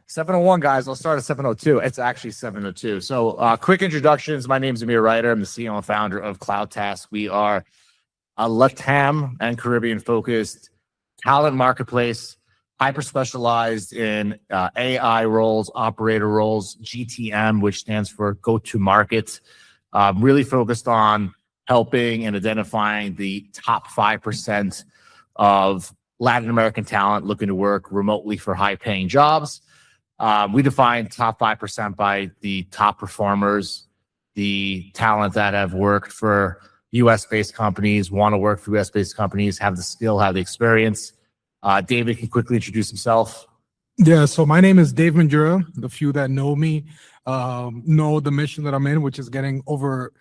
701, guys. I'll start at 702. It's actually 702. So quick introductions. My name is Amir Ryder. I'm the CEO and founder of CloudTask. We are a LATAM and Caribbean focused talent marketplace, hyper specialized in AI roles, operator roles, GTM, which stands for go-to-market, really focused on helping and identifying the top 5% of Latin American talent looking to work remotely for high-paying jobs. We define top 5% by the top performers, the talent that have worked for US-based companies, want to work for US-based companies, have the skill, have the experience. David can quickly introduce himself. Yeah, so my name is Dave Mandura. The few that know me know the mission that I'm in, which is getting over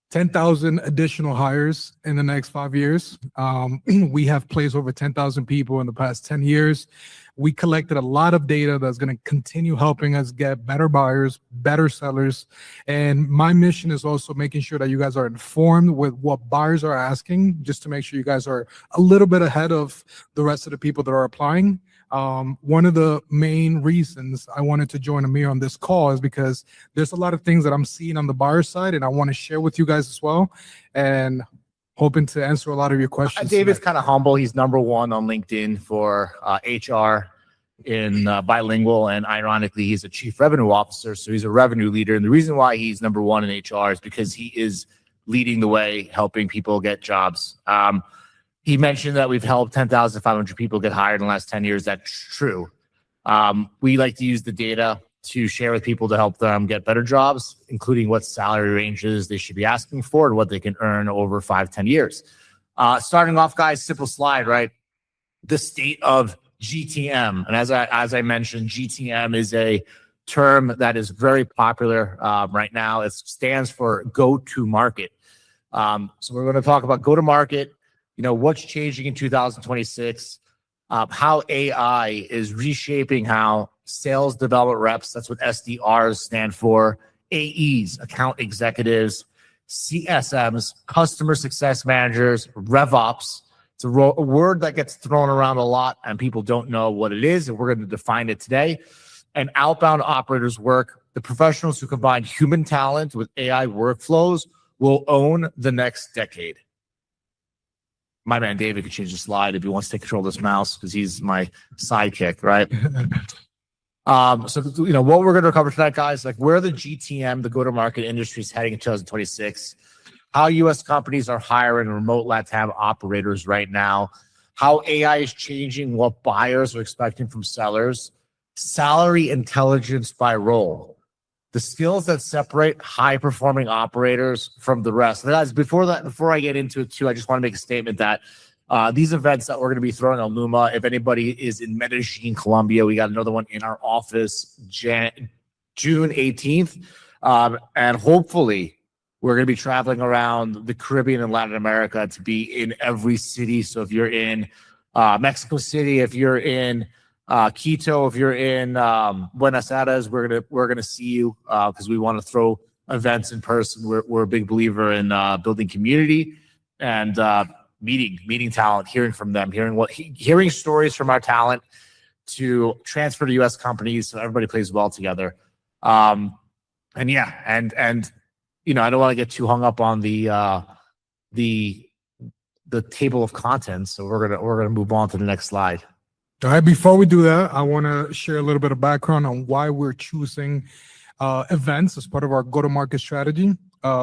10,000 additional hires in the next 5 years. We have placed over 10,000 people in the past 10 years. We collected a lot of data that's going to continue helping us get better buyers, better sellers. And my mission is also making sure that you guys are informed with what buyers are asking, just to make sure you guys are a little bit ahead of the rest of the people that are applying. One of the main reasons I wanted to join Amir on this call is because there's a lot of things that I'm seeing on the buyer side, and I want to share with you guys as well, and hoping to answer a lot of your questions. David's kind of humble. He's number one on LinkedIn for HR in bilingual, and ironically, he's a chief revenue officer, so he's a revenue leader. And the reason why he's number one in HR is because he is leading the way, helping people get jobs. He mentioned that we've helped 10,500 people get hired in the last 10 years. That's true. We like to use the data to share with people to help them get better jobs, including what salary ranges they should be asking for and what they can earn over 5-10 years. Starting off, guys, simple slide, right? The state of GTM. And as I mentioned, GTM is a term that is very popular right now. It stands for go-to-market. So we're going to talk about go-to-market, what's changing in 2026, how AI is reshaping how sales development reps, that's what SDRs stand for, AEs, account executives, CSMs, customer success managers, RevOps. It's a word that gets thrown around a lot and people don't know what it is, and we're going to define it today. And outbound operators work. The professionals who combine human talent with AI workflows will own the next decade. My man David could change the slide if he wants to take control of this mouse because he's my sidekick, right? So what we're going to cover tonight, guys, like where the GTM, the go-to-market industry is heading in 2026, how U.S. companies are hiring remote LATAM operators right now, how AI is changing what buyers are expecting from sellers, salary intelligence by role, the skills that separate high-performing operators from the rest. And guys, before I get into it too, I just want to make a statement that these events that we're going to be throwing on Luma, if anybody is in Medellin, Colombia, we got another one in our office June 18th. And hopefully we're going to be traveling around the Caribbean and Latin America to be in every city. So if you're in Mexico City, if you're in Quito, if you're in Buenos Aires, we're gonna see you because we want to throw events in person. We're a big believer in building community and meeting talent, hearing from them, hearing stories from our talent to transfer to U.S. companies so everybody plays well together. I don't want to get too hung up on the table of contents, so we're gonna move on to the next slide. All right, before we do that, I want to share a little bit of background on why we're choosing events as part of our go-to-market strategy.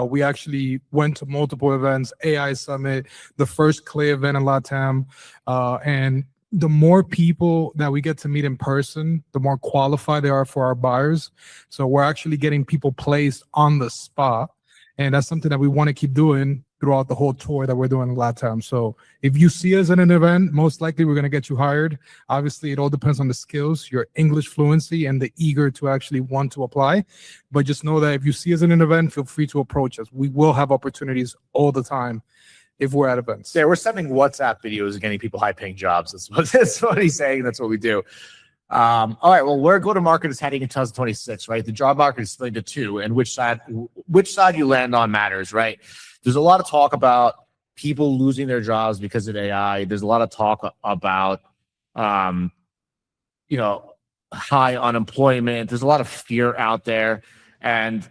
We actually went to multiple events, AI Summit, the first Clay event in LATAM, and the more people that we get to meet in person, the more qualified they are for our buyers. So we're actually getting people placed on the spot, and that's something that we want to keep doing throughout the whole tour that we're doing in LATAM. So if you see us at an event, most likely we're going to get you hired. Obviously, it all depends on the skills, your English fluency, and the eager to actually want to apply. But just know that if you see us at an event, feel free to approach us. We will have opportunities all the time if we're at events. Yeah, we're sending WhatsApp videos and getting people high-paying jobs. That's what he's saying. That's what we do. All right, well, where go-to-market is heading in 2026, right? The job market is split into two, and which side you land on matters, right? There's a lot of talk about people losing their jobs because of AI. There's a lot of talk about, high unemployment. There's a lot of fear out there. And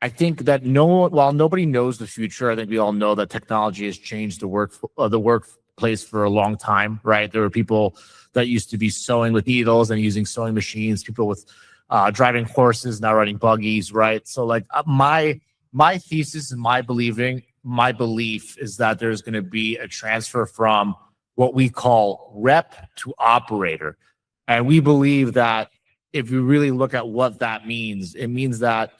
I think that while nobody knows the future, I think we all know that technology has changed the workplace for a long time, right? There were people that used to be sewing with needles and using sewing machines, people with driving horses, now riding buggies, right? So like my thesis and my belief is that there's going to be a transfer from what we call rep to operator. And we believe that if you really look at what that means, it means that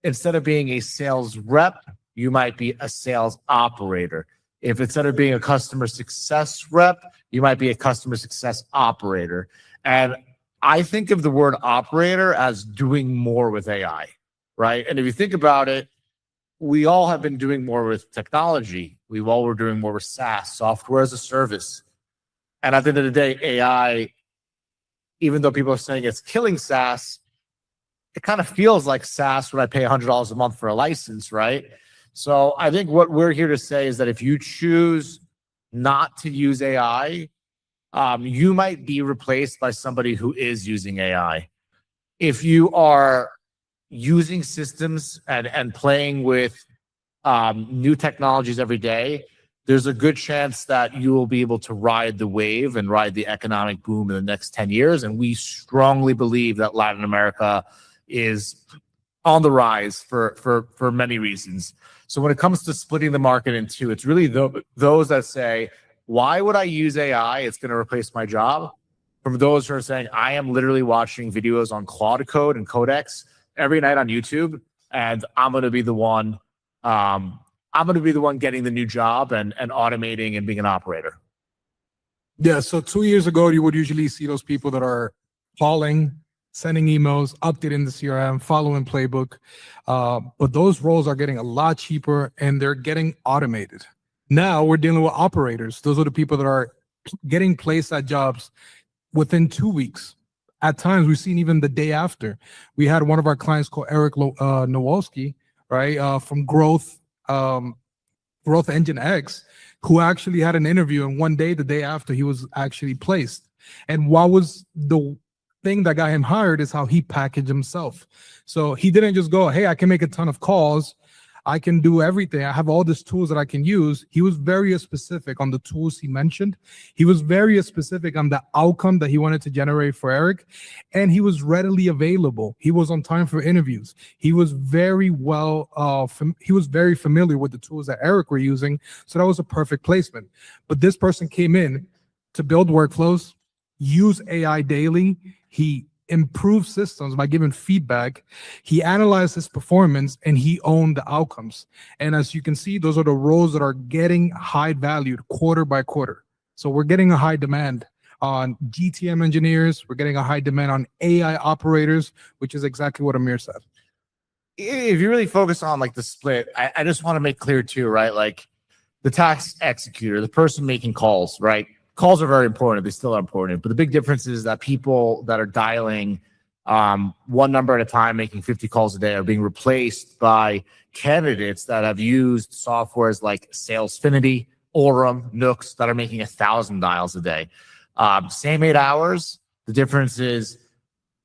instead of being a sales rep, you might be a sales operator. If instead of being a customer success rep, you might be a customer success operator. And I think of the word operator as doing more with AI, right? And if you think about it, we all have been doing more with technology. We all were doing more with SaaS, software as a service. And at the end of the day, AI, even though people are saying it's killing SaaS, it kind of feels like SaaS when I pay $100 a month for a license, right? So I think what we're here to say is that if you choose not to use AI, you might be replaced by somebody who is using AI. If you are using systems and playing with new technologies every day, there's a good chance that you will be able to ride the wave and ride the economic boom in the next 10 years. And we strongly believe that Latin America is on the rise for many reasons. So when it comes to splitting the market in two, it's really those that say, why would I use AI? It's going to replace my job. From those who are saying, I am literally watching videos on Claude Code and Codex every night on YouTube, and I'm going to be the one. I'm going to be the one getting the new job and automating and being an operator. Yeah. So 2 years ago, you would usually see those people that are calling, sending emails, updating the CRM, following playbook. But those roles are getting a lot cheaper and they're getting automated. Now we're dealing with operators. Those are the people that are getting placed at jobs within 2 weeks. At times, we've seen even the day after. We had one of our clients called Eric Nowalski, right, from Growth Engine X, who actually had an interview, and one day, the day after, he was actually placed. And what was the thing that got him hired is how he packaged himself. So he didn't just go, hey, I can make a ton of calls. I can do everything. I have all these tools that I can use. He was very specific on the tools he mentioned. He was very specific on the outcome that he wanted to generate for Eric. And he was readily available. He was on time for interviews. He was very he was very familiar with the tools that Eric were using. So that was a perfect placement. But this person came in to build workflows, use AI daily. He improved systems by giving feedback. He analyzed his performance and he owned the outcomes. And as you can see, those are the roles that are getting high valued quarter by quarter. So we're getting a high demand on GTM engineers. We're getting a high demand on AI operators, which is exactly what Amir said. If you really focus on like the split, I just want to make clear too, right? Like the task executor, the person making calls, right? Calls are very important. They still are important. But the big difference is that people that are dialing one number at a time, making 50 calls a day, are being replaced by candidates that have used softwares like Salesfinity, Orem, Nooks that are making 1,000 dials a day. Same 8 hours. The difference is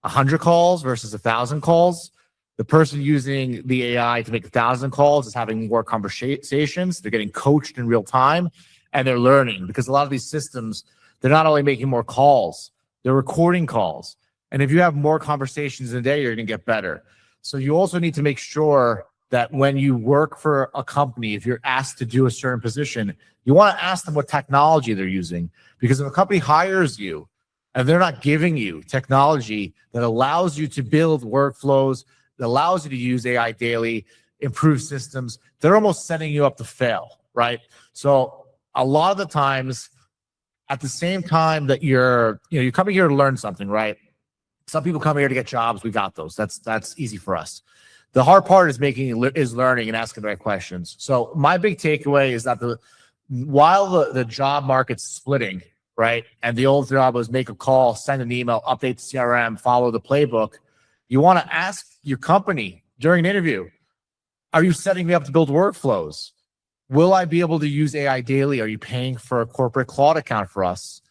100 calls versus 1,000 calls. The person using the AI to make 1,000 calls is having more conversations. They're getting coached in real time. And they're learning, because a lot of these systems, they're not only making more calls, they're recording calls. And if you have more conversations in a day, you're going to get better. So you also need to make sure that when you work for a company, if you're asked to do a certain position, you want to ask them what technology they're using. Because if a company hires you and they're not giving you technology that allows you to build workflows, that allows you to use AI daily, improve systems, they're almost setting you up to fail, right? So a lot of the times, at the same time that you're coming here to learn something, right? Some people come here to get jobs. We got those. That's easy for us. The hard part is learning and asking the right questions. So my big takeaway is that while the job market's splitting, right, and the old job was make a call, send an email, update the CRM, follow the playbook, you want to ask your company during an interview, are you setting me up to build workflows? Will I be able to use AI daily? Are you paying for a corporate cloud account for us?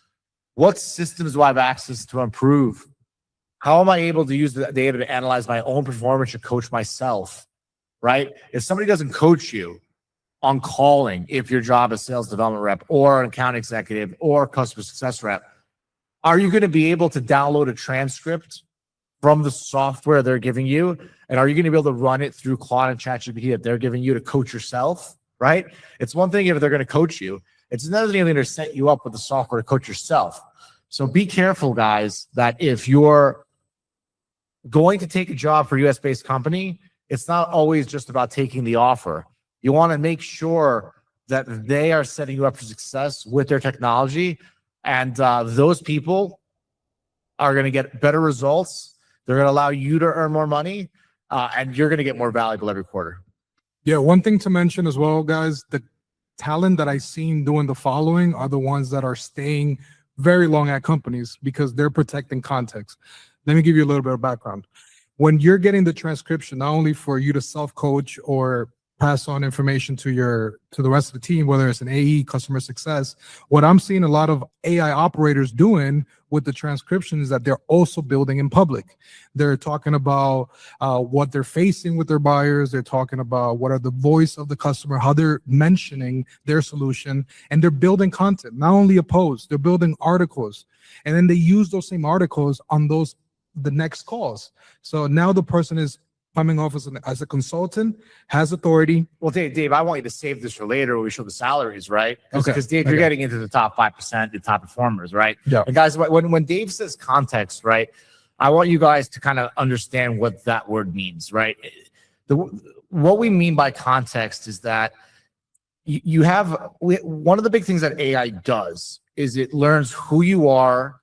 What systems do I have access to improve? How am I able to use the data to analyze my own performance and coach myself, right? If somebody doesn't coach you on calling, if your job is sales development rep or an account executive or customer success rep, are you going to be able to download a transcript from the software they're giving you? And are you going to be able to run it through Claude and ChatGPT that they're giving you to coach yourself, right? It's one thing if they're going to coach you. It's another thing if they're set you up with the software to coach yourself. So be careful, guys, that if you're going to take a job for a US-based company, it's not always just about taking the offer. You want to make sure that they are setting you up for success with their technology, and those people are going to get better results. They're going to allow you to earn more money, and you're going to get more valuable every quarter. Yeah, one thing to mention as well, guys, the talent that I've seen doing the following are the ones that are staying very long at companies because they're protecting context. Let me give you a little bit of background. When you're getting the transcription, not only for you to self-coach or pass on information to the rest of the team, whether it's an AE, customer success, what I'm seeing a lot of AI operators doing with the transcription is that they're also building in public. They're talking about what they're facing with their buyers. They're talking about what are the voice of the customer, how they're mentioning their solution, and they're building content, not only a post, they're building articles. And then they use those same articles on the next calls. So now the person is coming off as a consultant, has authority. Well, Dave, I want you to save this for later when we show the salaries, right? Okay. Because Dave, you're getting into the top 5%, the top performers, right? Yeah. And guys, when Dave says context, right, I want you guys to kind of understand what that word means, right? What we mean by context is that one of the big things that AI does is it learns who you are,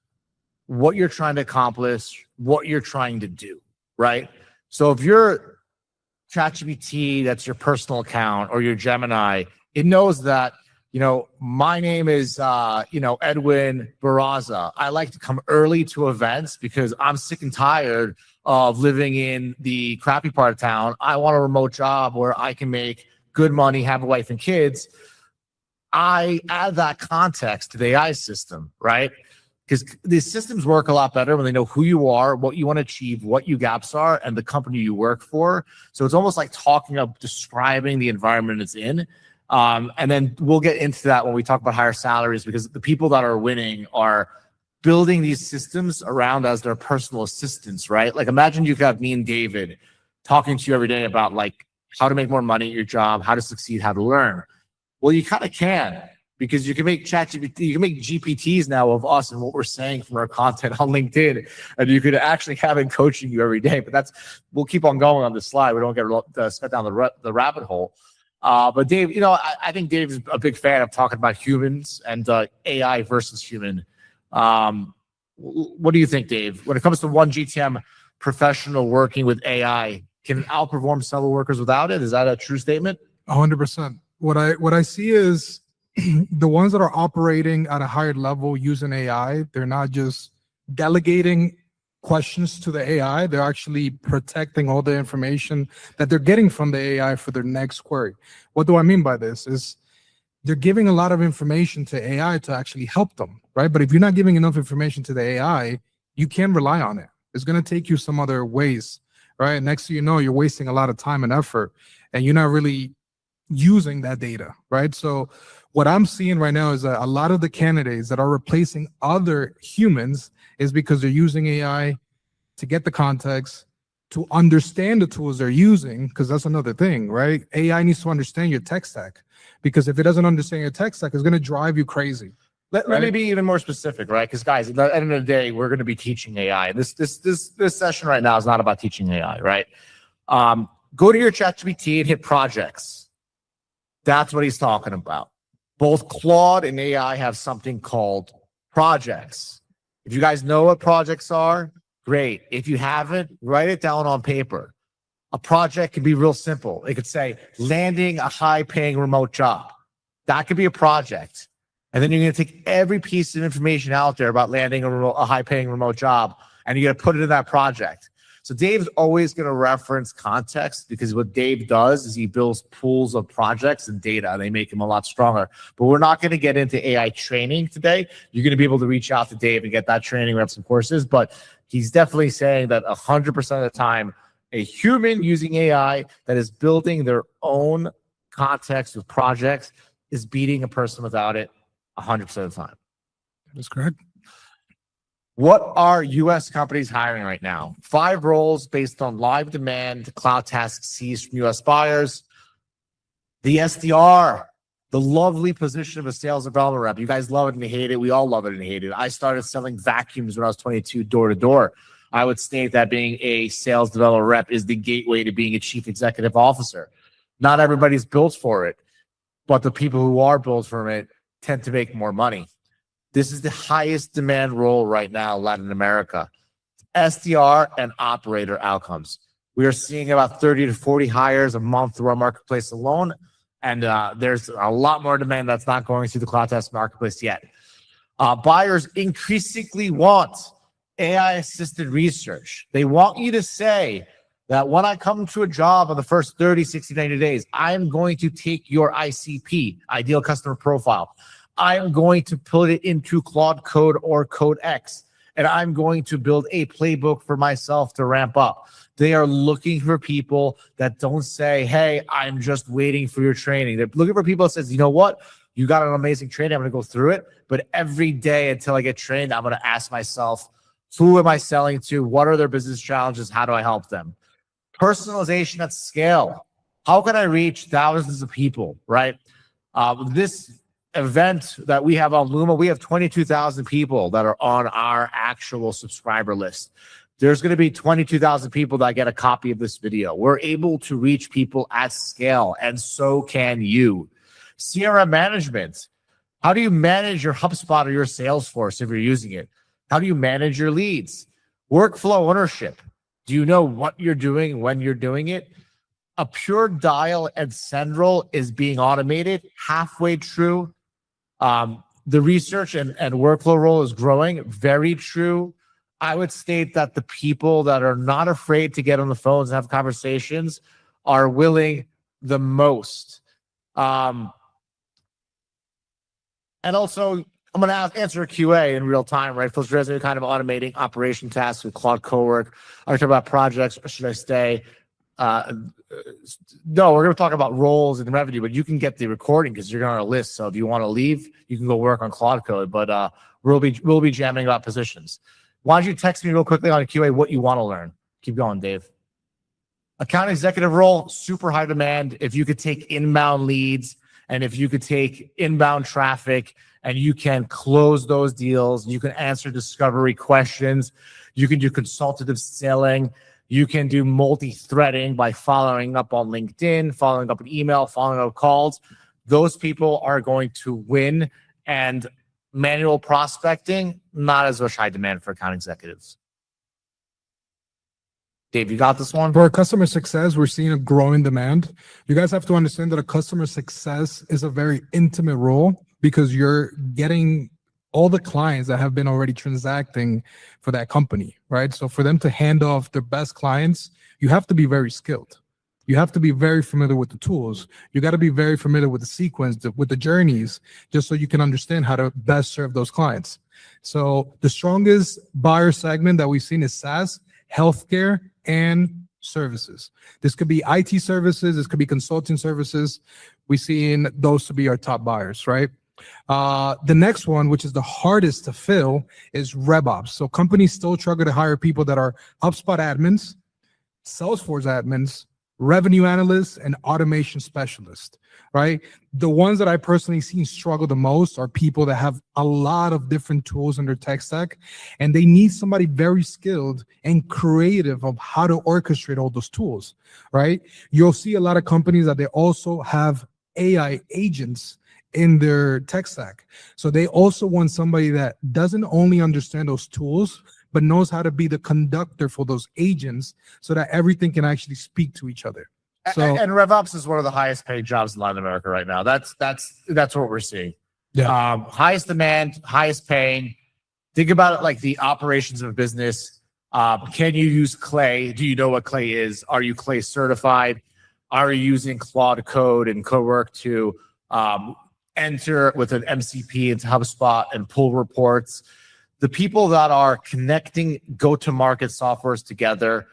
what you're trying to accomplish, what you're trying to do, right? So if you're ChatGPT, that's your personal account, or your Gemini, it knows that, my name is, Edwin Barraza. I like to come early to events because I'm sick and tired of living in the crappy part of town. I want a remote job where I can make good money, have a wife and kids. I add that context to the AI system, right? Because these systems work a lot better when they know who you are, what you want to achieve, what your gaps are, and the company you work for. So it's almost like describing the environment it's in. And then we'll get into that when we talk about higher salaries, because the people that are winning are building these systems around as their personal assistants, right? Like imagine you have me and David talking to you every day about like how to make more money at your job, how to succeed, how to learn. Well, you kind of can. Because you can make ChatGPT, you can make GPTs now of us and what we're saying from our content on LinkedIn, and you could actually have it coaching you every day. But we'll keep on going on this slide. We don't get spent down the rabbit hole. But Dave, I think Dave's a big fan of talking about humans and AI versus human. What do you think, Dave? When it comes to one GTM professional working with AI, can it outperform several workers without it? Is that a true statement? 100%. What I see is the ones that are operating at a higher level using AI, they're not just delegating questions to the AI, they're actually protecting all the information that they're getting from the AI for their next query. What do I mean by this? Is they're giving a lot of information to AI to actually help them, right? But if you're not giving enough information to the AI, you can't rely on it. It's going to take you some other ways, right? Next thing you know, you're wasting a lot of time and effort, and you're not really using that data, right? So what I'm seeing right now is that a lot of the candidates that are replacing other humans is because they're using AI to get the context, to understand the tools they're using, because that's another thing, right? AI needs to understand your tech stack, because if it doesn't understand your tech stack, it's going to drive you crazy. Let me be even more specific, right? Because guys, at the end of the day, we're going to be teaching AI. This session right now is not about teaching AI, right? Go to your ChatGPT and hit projects. That's what he's talking about. Both Claude and AI have something called projects. If you guys know what projects are, great. If you haven't, write it down on paper. A project can be real simple. It could say landing a high-paying remote job. That could be a project. And then you're going to take every piece of information out there about landing a high-paying remote job, and you're going to put it in that project. So Dave's always going to reference context because what Dave does is he builds pools of projects and data. They make him a lot stronger. But we're not going to get into AI training today. You're going to be able to reach out to Dave and get that training. We have some courses, but he's definitely saying that 100% of the time, a human using AI that is building their own context with projects is beating a person without it 100% of the time. That is correct. What are U.S. companies hiring right now? 5 roles based on live demand CloudTask sees from U.S. buyers. The SDR, the lovely position of a sales development rep. You guys love it and hate it. We all love it and hate it. I started selling vacuums when I was 22 door to door. I would state that being a sales development rep is the gateway to being a chief executive officer. Not everybody's built for it, but the people who are built for it tend to make more money. This is the highest demand role right now in Latin America. SDR and operator outcomes. We are seeing about 30 to 40 hires a month through our marketplace alone. And there's a lot more demand that's not going through the CloudTask marketplace yet. Buyers increasingly want AI-assisted research. They want you to say that when I come to a job on the first 30, 60, 90 days, I'm going to take your ICP, ideal customer profile. I'm going to put it into Claude Code or Codex, and I'm going to build a playbook for myself to ramp up. They are looking for people that don't say, hey, I'm just waiting for your training. They're looking for people that says, you know what? You got an amazing training. I'm going to go through it. But every day until I get trained, I'm going to ask myself, who am I selling to? What are their business challenges? How do I help them? Personalization at scale. How can I reach thousands of people, right? This event that we have on Luma, we have 22,000 people that are on our actual subscriber list. There's going to be 22,000 people that get a copy of this video. We're able to reach people at scale, and so can you. CRM management. How do you manage your HubSpot or your Salesforce if you're using it? How do you manage your leads? Workflow ownership. Do you know what you're doing when you're doing it? A pure dial and send role is being automated. Halfway true. The research and workflow role is growing. Very true. I would state that the people that are not afraid to get on the phones and have conversations are willing the most. And also, I'm going to answer a QA in real time, right? Feels resume kind of automating operation tasks with Claude Cowork. Are we talking about projects or should I stay? No, we're going to talk about roles and revenue, but you can get the recording because you're on a list. So if you want to leave, you can go work on Claude Code, but we'll be jamming about positions. Why don't you text me real quickly on a QA what you want to learn? Keep going, Dave. Account executive role, super high demand. If you could take inbound leads and if you could take inbound traffic and you can close those deals, you can answer discovery questions, you can do consultative selling, you can do multi-threading by following up on LinkedIn, following up an email, following up calls. Those people are going to win, and manual prospecting, not as much high demand for account executives. Dave, you got this one? For customer success, we're seeing a growing demand. You guys have to understand that a customer success is a very intimate role because you're getting all the clients that have been already transacting for that company, right? So for them to hand off their best clients, you have to be very skilled. You have to be very familiar with the tools. You got to be very familiar with the sequence, with the journeys, just so you can understand how to best serve those clients. So the strongest buyer segment that we've seen is SaaS, healthcare, and services. This could be IT services. This could be consulting services. We've seen those to be our top buyers, right? The next one, which is the hardest to fill, is RevOps. So companies still struggle to hire people that are HubSpot admins, Salesforce admins, revenue analysts, and automation specialists, right? The ones that I personally seen struggle the most are people that have a lot of different tools in their tech stack, and they need somebody very skilled and creative of how to orchestrate all those tools, right? You'll see a lot of companies that they also have AI agents in their tech stack. So they also want somebody that doesn't only understand those tools, but knows how to be the conductor for those agents so that everything can actually speak to each other. So, and RevOps is one of the highest paid jobs in Latin America right now. That's what we're seeing. Yeah. Highest demand, highest paying. Think about it like the operations of a business. Can you use Clay? Do you know what Clay is? Are you Clay certified? Are you using Claude Code and Cowork to enter with an MCP into HubSpot and pull reports? The people that are connecting go-to-market softwares together,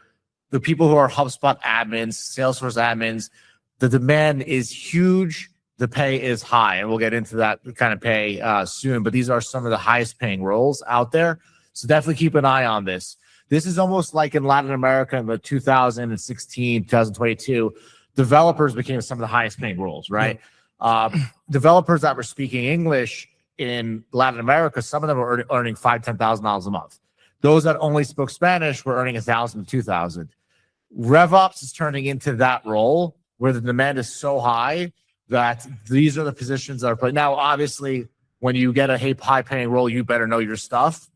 the people who are HubSpot admins, Salesforce admins, the demand is huge. The pay is high, and we'll get into that kind of pay soon. But these are some of the highest paying roles out there. So definitely keep an eye on this. This is almost like in Latin America in the 2016, 2022, developers became some of the highest paying roles, right? Developers that were speaking English in Latin America, some of them were earning $5,000, $10,000 a month. Those that only spoke Spanish were earning $1,000 to $2,000. RevOps is turning into that role where the demand is so high that these are the positions that are playing. Now, obviously, when you get a high-paying role, you better know your stuff.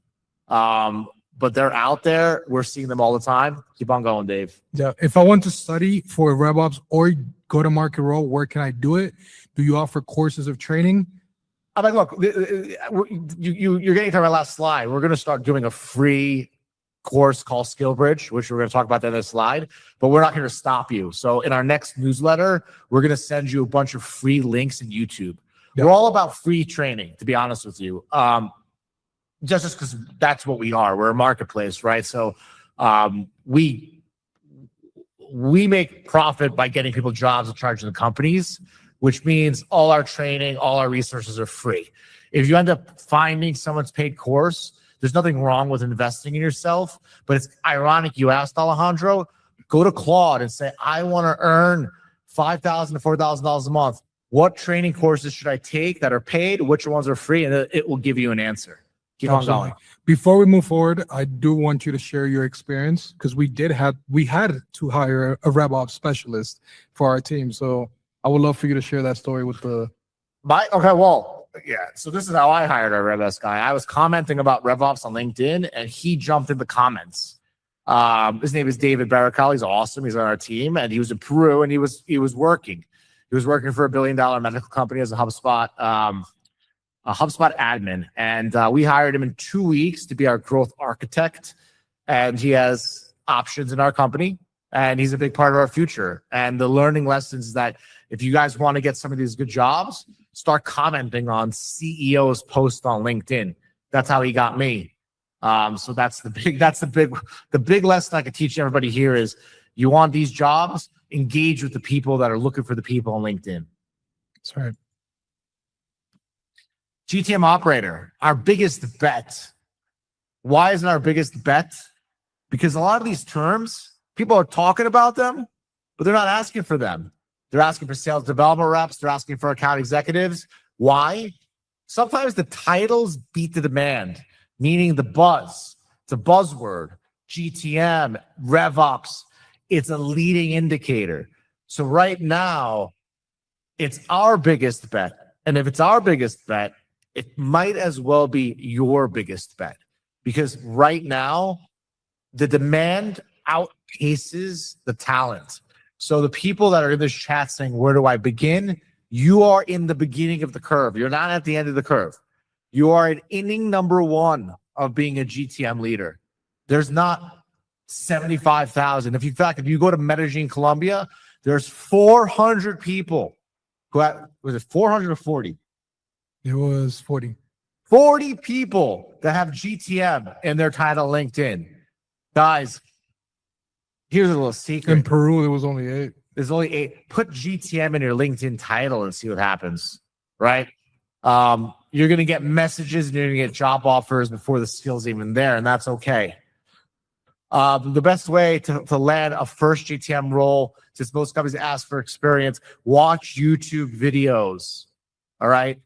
But they're out there. We're seeing them all the time. Keep on going, Dave. Yeah. If I want to study for a RevOps or go-to-market role, where can I do it? Do you offer courses of training? I'm like, look, you're getting to my last slide. We're going to start doing a free course called SkillBridge, which we're going to talk about in this slide, but we're not going to stop you. So in our next newsletter, we're going to send you a bunch of free links in YouTube. Yeah. We're all about free training, to be honest with you. Just because that's what we are. We're a marketplace, right? So we make profit by getting people jobs and charging the companies, which means all our training, all our resources are free. If you end up finding someone's paid course, there's nothing wrong with investing in yourself, but it's ironic you asked, Alejandro. Go to Claude and say, I want to earn $5,000 to $4,000 a month. What training courses should I take that are paid? Which ones are free? And it will give you an answer. Keep on going. Before we move forward, I do want you to share your experience because we had to hire a RevOps specialist for our team. So I would love for you to share that story with the. Yeah. So this is how I hired our RevOps guy. I was commenting about RevOps on LinkedIn, and he jumped in the comments. His name is David Baracali. He's awesome. He's on our team, and he was in Peru, and he was working. He was working for $1 billion medical company as a HubSpot admin, and we hired him in 2 weeks to be our growth architect. And he has options in our company, and he's a big part of our future. And the learning lessons is that if you guys want to get some of these good jobs, start commenting on CEOs' posts on LinkedIn. That's how he got me. So the big lesson I could teach everybody here is you want these jobs, engage with the people that are looking for the people on LinkedIn. That's right. GTM operator, our biggest bet. Why isn't our biggest bet? Because a lot of these terms, people are talking about them, but they're not asking for them. They're asking for sales development reps. They're asking for account executives. Why? Sometimes the titles beat the demand, meaning the buzz. It's a buzzword. GTM, RevOps. It's a leading indicator. So right now, it's our biggest bet. And if it's our biggest bet, it might as well be your biggest bet. Because right now, the demand outpaces the talent. So the people that are in this chat saying, where do I begin? You are in the beginning of the curve. You're not at the end of the curve. You are at inning number 1 of being a GTM leader. There's not 75,000. In fact, if you go to Medellin, Colombia, there's 400 people. Was it 400 or 40? It was 40. 40 people that have GTM in their title LinkedIn. Guys, here's a little secret. In Peru, there was only 8. There's only 8. Put GTM in your LinkedIn title and see what happens, right? You're going to get messages and you're going to get job offers before the skill's even there, and that's okay. The best way to land a first GTM role, since most companies ask for experience, watch YouTube videos, all right?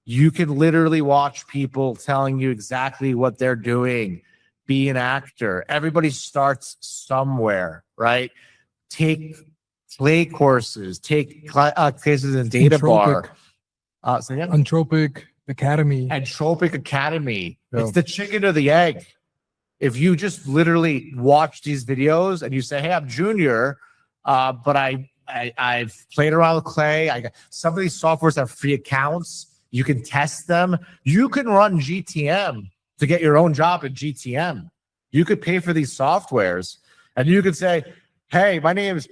You can literally watch people telling you exactly what they're doing. Be an actor. Everybody starts somewhere, right? Take play courses. Take classes in Data Bar. Anthropic Academy. Anthropic Academy. Yeah. It's the chicken or the egg. If you just literally watch these videos and you say, hey, I'm junior, but I've played around with Clay. Some of these softwares have free accounts. You can test them. You can run GTM to get your own job at GTM. You could pay for these softwares and you could say, hey, my name's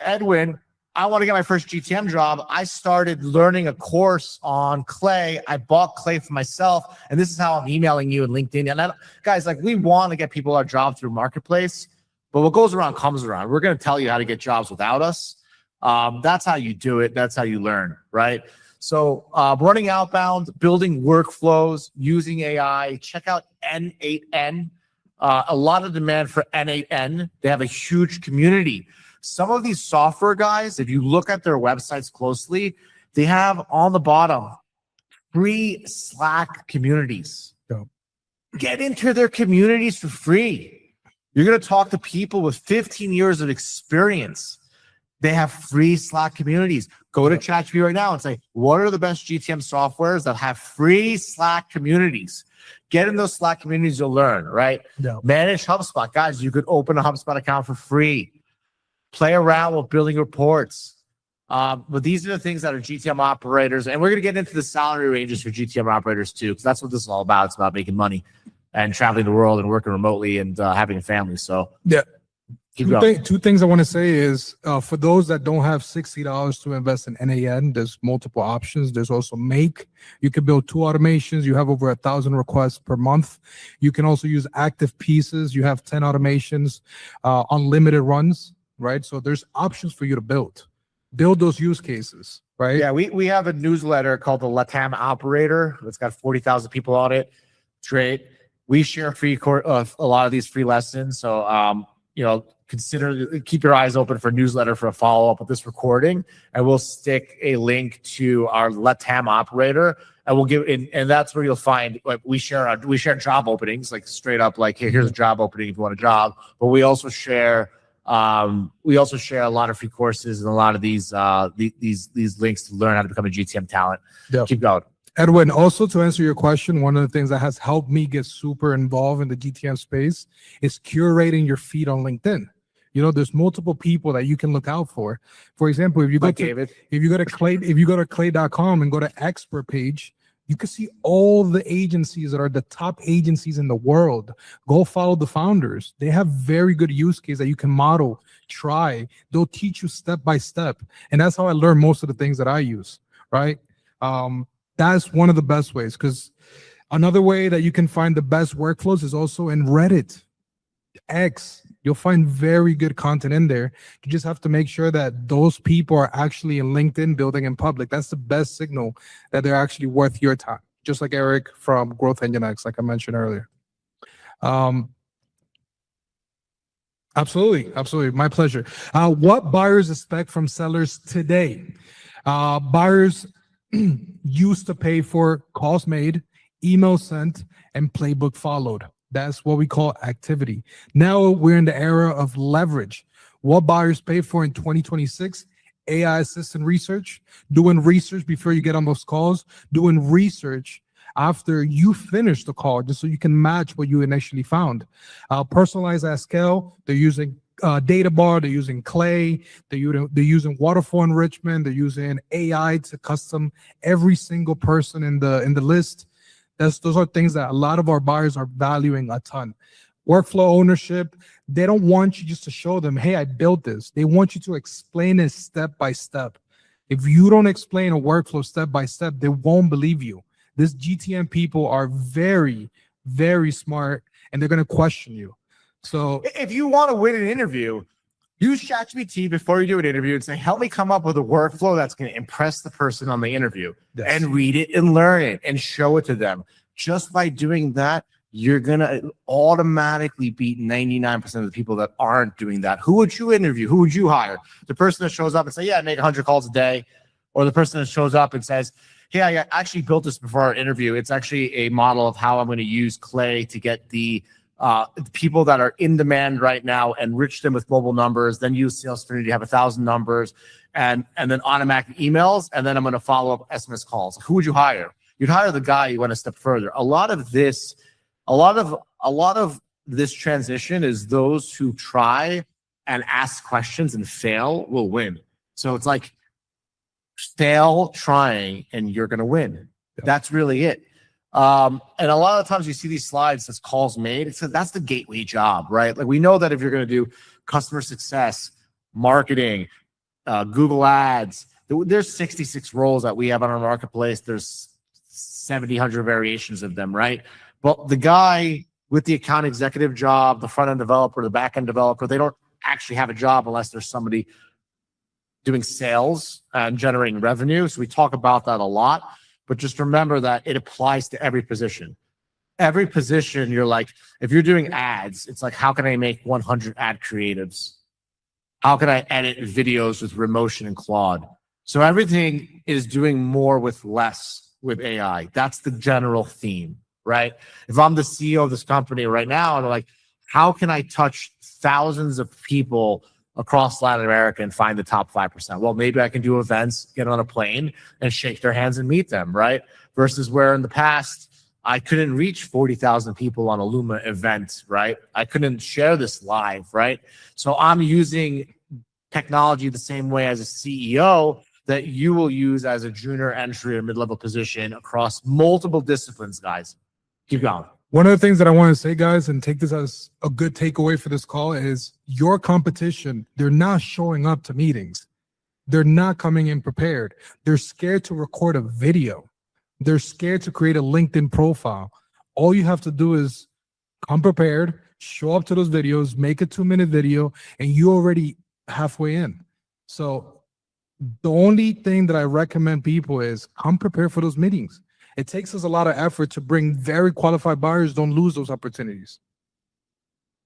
Edwin. I want to get my first GTM job. I started learning a course on Clay. I bought Clay for myself, and this is how I'm emailing you and LinkedIn. And guys, like, we want to get people our job through Marketplace, but what goes around comes around. We're going to tell you how to get jobs without us. That's how you do it. That's how you learn, right? So running outbound, building workflows, using AI. Check out N8N. A lot of demand for N8N. They have a huge community. Some of these software guys, if you look at their websites closely, they have on the bottom free Slack communities. Yep. Get into their communities for free. You're going to talk to people with 15 years of experience. They have free Slack communities. Go to ChatGPT right now and say, what are the best GTM softwares that have free Slack communities? Get in those Slack communities, you'll learn, right? Yep. Manage HubSpot. Guys, you could open a HubSpot account for free. Play around with building reports. But these are the things that are GTM operators. And we're going to get into the salary ranges for GTM operators too, because that's what this is all about. It's about making money and traveling the world and working remotely and having a family. So yeah. Keep going. Two things I want to say is for those that don't have $60 to invest in NAN, there's multiple options. There's also Make. You can build 2 automations. You have over 1,000 requests per month. You can also use active pieces. You have 10 automations, unlimited runs, right? So there's options for you to build those use cases, right? Yeah, we have a newsletter called the LATAM Operator. It's got 40,000 people on it. It's great. We share a lot of these free lessons. So, keep your eyes open for a newsletter for a follow-up with this recording, and we'll stick a link to our LATAM Operator, and we'll give and that's where you'll find, like, we share job openings, like straight up, like, hey, here's a job opening if you want a job. But we also share a lot of free courses and a lot of these links to learn how to become a GTM talent. Yep. Keep going. Edwin, also to answer your question, one of the things that has helped me get super involved in the GTM space is curating your feed on LinkedIn. There's multiple people that you can look out for. For example, if you go to clay.com and go to expert page, you can see all the agencies that are the top agencies in the world. Go follow the founders. They have very good use case that you can model, try. They'll teach you step by step. And that's how I learn most of the things that I use, right? That's one of the best ways, because another way that you can find the best workflows is also in Reddit, X. You'll find very good content in there. You just have to make sure that those people are actually in LinkedIn building in public. That's the best signal that they're actually worth your time. Just like Eric from Growth Engine X, like I mentioned earlier. Absolutely. My pleasure. What buyers expect from sellers today? Buyers used to pay for calls made, email sent, and playbook followed. That's what we call activity. Now we're in the era of leverage. What buyers pay for in 2026? AI assistant research, doing research before you get on those calls, doing research after you finish the call, just so you can match what you initially found. Personalized at scale, they're using data bar, they're using Clay, they're using waterfall enrichment, they're using AI to custom every single person in the list. Those are things that a lot of our buyers are valuing a ton. Workflow ownership, they don't want you just to show them, hey, I built this. They want you to explain it step by step. If you don't explain a workflow step by step, they won't believe you. This GTM people are very, very smart, and they're going to question you. So if you want to win an interview, use ChatGPT before you do an interview and say, help me come up with a workflow that's going to impress the person on the interview. Yes. And read it and learn it and show it to them. Just by doing that, you're going to automatically beat 99% of the people that aren't doing that. Who would you interview? Who would you hire? The person that shows up and say, yeah, I make 100 calls a day. Or the person that shows up and says, hey, I actually built this before our interview. It's actually a model of how I'm going to use Clay to get the people that are in demand right now, enrich them with mobile numbers, then use Sales Affinity to have 1,000 numbers, and then automatic emails, and then I'm going to follow up SMS calls. Who would you hire? You'd hire the guy who went a step further. A lot of this transition is those who try and ask questions and fail will win. So it's like fail trying and you're going to win. That's really it. And a lot of the times you see these slides that's calls made. It's that's the gateway job, right? Like we know that if you're going to do customer success, marketing, Google Ads, there's 66 roles that we have on our marketplace. There's 70, 100 variations of them, right? But the guy with the account executive job, the front end developer, the back end developer, they don't actually have a job unless there's somebody doing sales and generating revenue. So we talk about that a lot, but just remember that it applies to every position. Every position, you're like, if you're doing ads, it's like, how can I make 100 ad creatives? How can I edit videos with Remotion and Claude? So everything is doing more with less with AI. That's the general theme, right? If I'm the CEO of this company right now, and I'm like, how can I touch thousands of people across Latin America and find the top 5%? Well, maybe I can do events, get on a plane and shake their hands and meet them, right? Versus where in the past, I couldn't reach 40,000 people on a Luma event, right? I couldn't share this live, right? So I'm using technology the same way as a CEO that you will use as a junior entry or mid-level position across multiple disciplines, guys. Keep going. One of the things that I want to say, guys, and take this as a good takeaway for this call is your competition, they're not showing up to meetings. They're not coming in prepared. They're scared to record a video. They're scared to create a LinkedIn profile. All you have to do is come prepared, show up to those videos, make a 2-minute video, and you're already halfway in. So the only thing that I recommend people is come prepared for those meetings. It takes us a lot of effort to bring very qualified buyers. Don't lose those opportunities.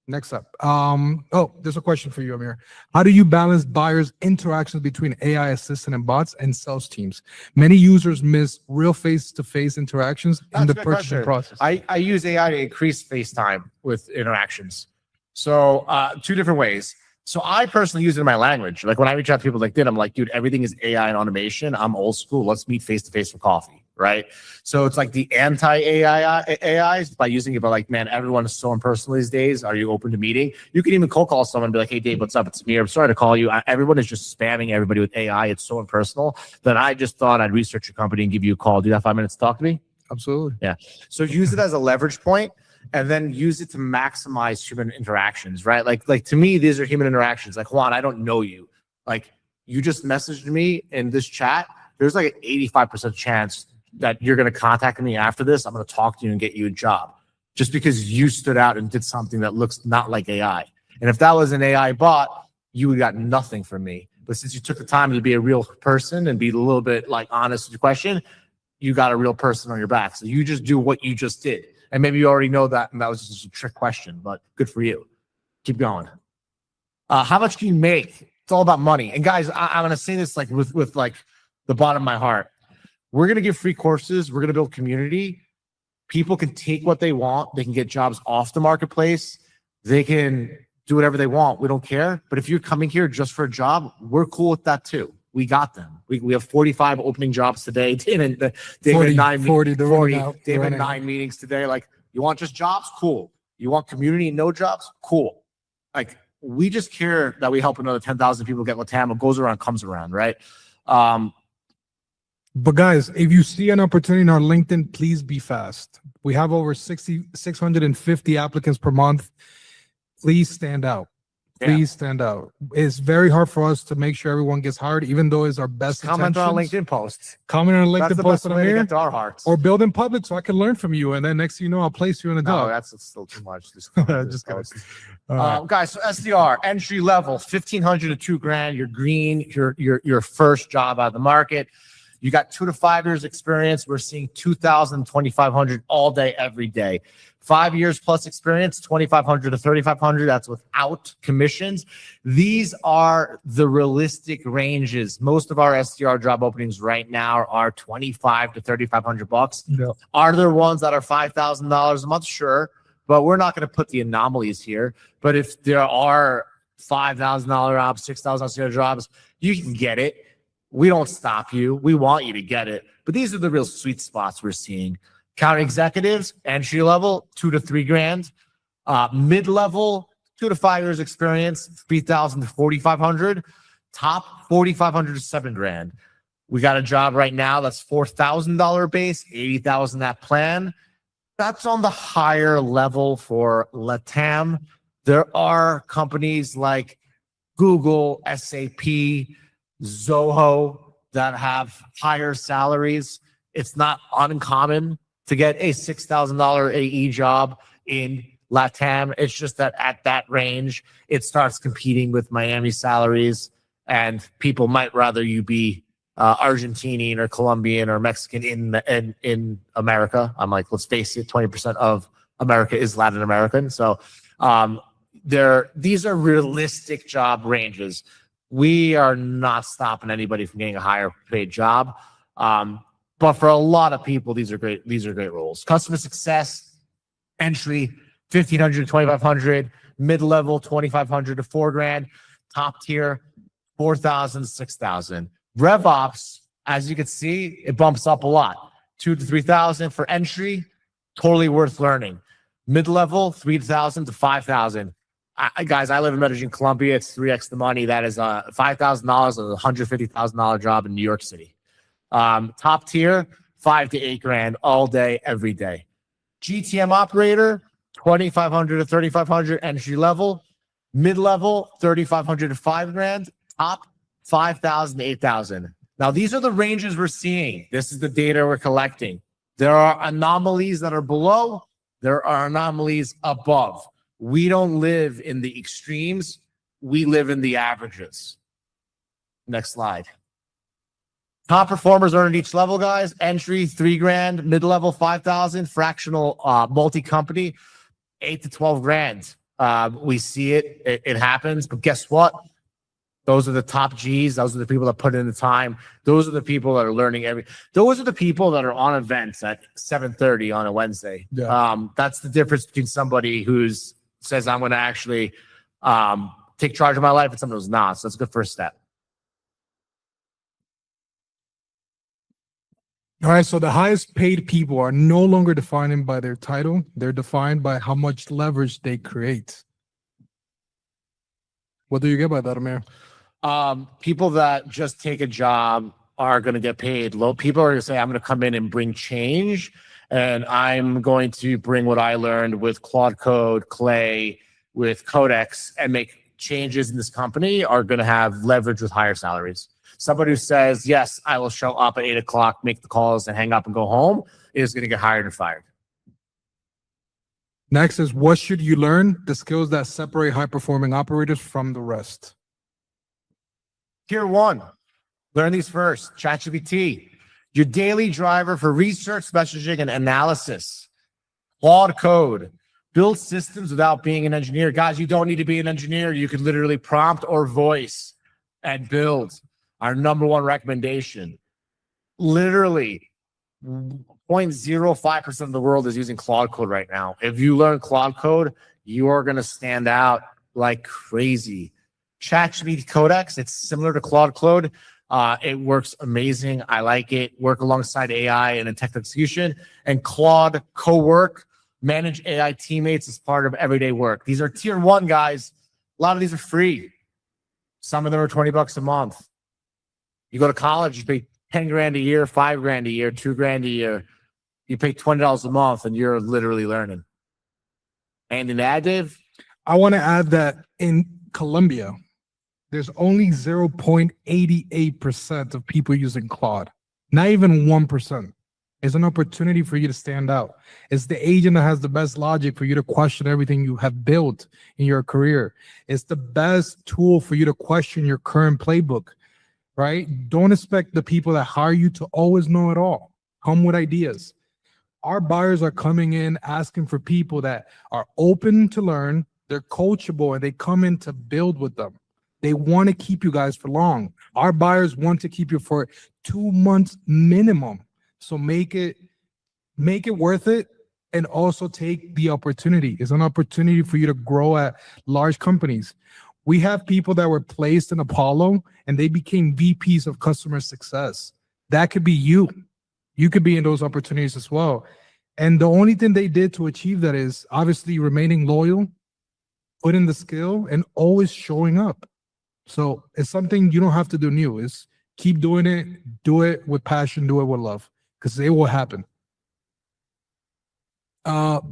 Next up. Oh, there's a question for you, Amir. How do you balance buyers' interactions between AI assistant and bots and sales teams? Many users miss real face-to-face interactions in the purchasing process. I use AI to increase face time with interactions. So 2 different ways. So I personally use it in my language. Like when I reach out to people like that, I'm like, dude, everything is AI and automation. I'm old school. Let's meet face-to-face for coffee, right? So it's like the anti-AI AIs by using it, but like, man, everyone is so impersonal these days. Are you open to meeting? You can even cold call someone and be like, hey, Dave, what's up? It's me. I'm sorry to call you. Everyone is just spamming everybody with AI. It's so impersonal that I just thought I'd research your company and give you a call. Do you have 5 minutes to talk to me? Absolutely. Yeah. So use it as a leverage point. And then use it to maximize human interactions, right? Like to me, these are human interactions. Like, Juan, I don't know you. Like, you just messaged me in this chat. There's like an 85% chance that you're going to contact me after this. I'm going to talk to you and get you a job just because you stood out and did something that looks not like AI. And if that was an AI bot, you would got nothing from me. But since you took the time to be a real person and be a little bit like honest with your question, you got a real person on your back. So you just do what you just did. And maybe you already know that, and that was just a trick question, but good for you. Keep going. How much can you make? It's all about money. And guys, I'm going to say this like with like the bottom of my heart. We're going to give free courses. We're going to build community. People can take what they want. They can get jobs off the marketplace. They can do whatever they want. We don't care. But if you're coming here just for a job, we're cool with that too. We got them. We have 45 opening jobs today. David had 9 meetings today. Like, you want just jobs? Cool. You want community and no jobs? Cool. Like, we just care that we help another 10,000 people get LATAM. What goes around comes around, right? But guys, if you see an opportunity in our LinkedIn, please be fast. We have over 650 applicants per month. Please stand out. Please stand out. It's very hard for us to make sure everyone gets hired, even though it's our best comment on LinkedIn posts. Comment on LinkedIn posts to get to our hearts. Or build in public so I can learn from you. And then next thing you know, I'll place you in a job. No, that's still too much. Just kidding. Guys, so SDR, entry level, 1,500 to $2,000. You're green. Your first job out of the market. You got 2 to 5 years experience. We're seeing 2,000, 2,500 all day, every day. 5 years plus experience, 2,500 to 3,500. That's without commissions. These are the realistic ranges. Most of our SDR job openings right now are 25 to 3,500 bucks. Yeah. Are there ones that are $5,000 a month? Sure, but we're not going to put the anomalies here. But if there are $5,000 jobs, $6,000 jobs, you can get it. We don't stop you. We want you to get it. But these are the real sweet spots we're seeing. Account executives, entry level, 2 to 3 grand. Mid-level, 2 to 5 years experience, 3,000 to 4,500. Top, 4,500 to 7 grand. We got a job right now that's $4,000 base, $80,000 that plan. That's on the higher level for LATAM. There are companies like Google, SAP, Zoho that have higher salaries. It's not uncommon to get a $6,000 AE job in LATAM. It's just that at that range, it starts competing with Miami salaries, and people might rather you be Argentinian or Colombian or Mexican in America. I'm like, let's face it, 20% of America is Latin American. So these are realistic job ranges. We are not stopping anybody from getting a higher paid job. But for a lot of people, these are great roles. Customer success, entry, 1,500 to 2,500, mid-level, 2,500 to $4,000, top tier, 4,000 to 6,000. RevOps, as you can see, it bumps up a lot. 2,000 to 3,000 for entry, totally worth learning. Mid-level, 3,000 to 5,000. Guys, I live in Medellin, Colombia. It's 3x the money. That is $5,000 of a $150,000 job in New York City. Top tier, $5,000 to $8,000 all day, every day. GTM operator, 2,500 to 3,500 entry level. Mid-level, 3,500 to $5,000. Top, 5,000 to 8,000. Now, these are the ranges we're seeing. This is the data we're collecting. There are anomalies that are below. There are anomalies above. We don't live in the extremes. We live in the averages. Next slide. Top performers earn at each level, guys. Entry, $3,000. Mid-level, 5,000. Fractional multi-company, $8,000 to $12,000. We see it. It happens. But guess what? Those are the top Gs. Those are the people that put in the time. Those are the people that are learning those are the people that are on events at 7:30 on a Wednesday. Yeah. That's the difference between somebody who's says, I'm going to actually take charge of my life, and someone who's not. So that's a good first step. All right. So the highest paid people are no longer defined by their title. They're defined by how much leverage they create. What do you get by that, Amir? People that just take a job are going to get paid low. People are going to say, I'm going to come in and bring change, and I'm going to bring what I learned with Claude Code, Clay, with Codex, and make changes in this company, are going to have leverage with higher salaries. Somebody who says, yes, I will show up at 8 o'clock, make the calls, and hang up and go home, is going to get hired and fired. Next is, what should you learn? The skills that separate high-performing operators from the rest. Tier 1, learn these first. ChatGPT, your daily driver for research, messaging, and analysis. Claude Code, build systems without being an engineer. Guys, you don't need to be an engineer. You could literally prompt or voice and build. Our number one recommendation. Literally, 0.05% of the world is using Claude Code right now. If you learn Claude Code, you are going to stand out like crazy. ChatGPT Codex, it's similar to Claude Code. It works amazing. I like it. Work alongside AI and in tech execution. And Claude Co-work, manage AI teammates as part of everyday work. These are tier 1, guys. A lot of these are free. Some of them are $20 a month. You go to college, you pay $10,000 a year, $5,000 a year, $2,000 a year. You pay $20 a month, and you're literally learning. And in additive, I want to add that in Colombia, there's only 0.88% of people using Claude. Not even 1%. It's an opportunity for you to stand out. It's the agent that has the best logic for you to question everything you have built in your career. It's the best tool for you to question your current playbook, right? Don't expect the people that hire you to always know it all. Come with ideas. Our buyers are coming in asking for people that are open to learn, they're coachable, and they come in to build with them. They want to keep you guys for long. Our buyers want to keep you for 2 months minimum. So make it worth it, and also take the opportunity. It's an opportunity for you to grow at large companies. We have people that were placed in Apollo and they became VPs of customer success. That could be you. You could be in those opportunities as well. And the only thing they did to achieve that is obviously remaining loyal, put in the skill, and always showing up. So it's something you don't have to do new. It's Keep doing it. Do it with passion. Do it with love, because it will happen.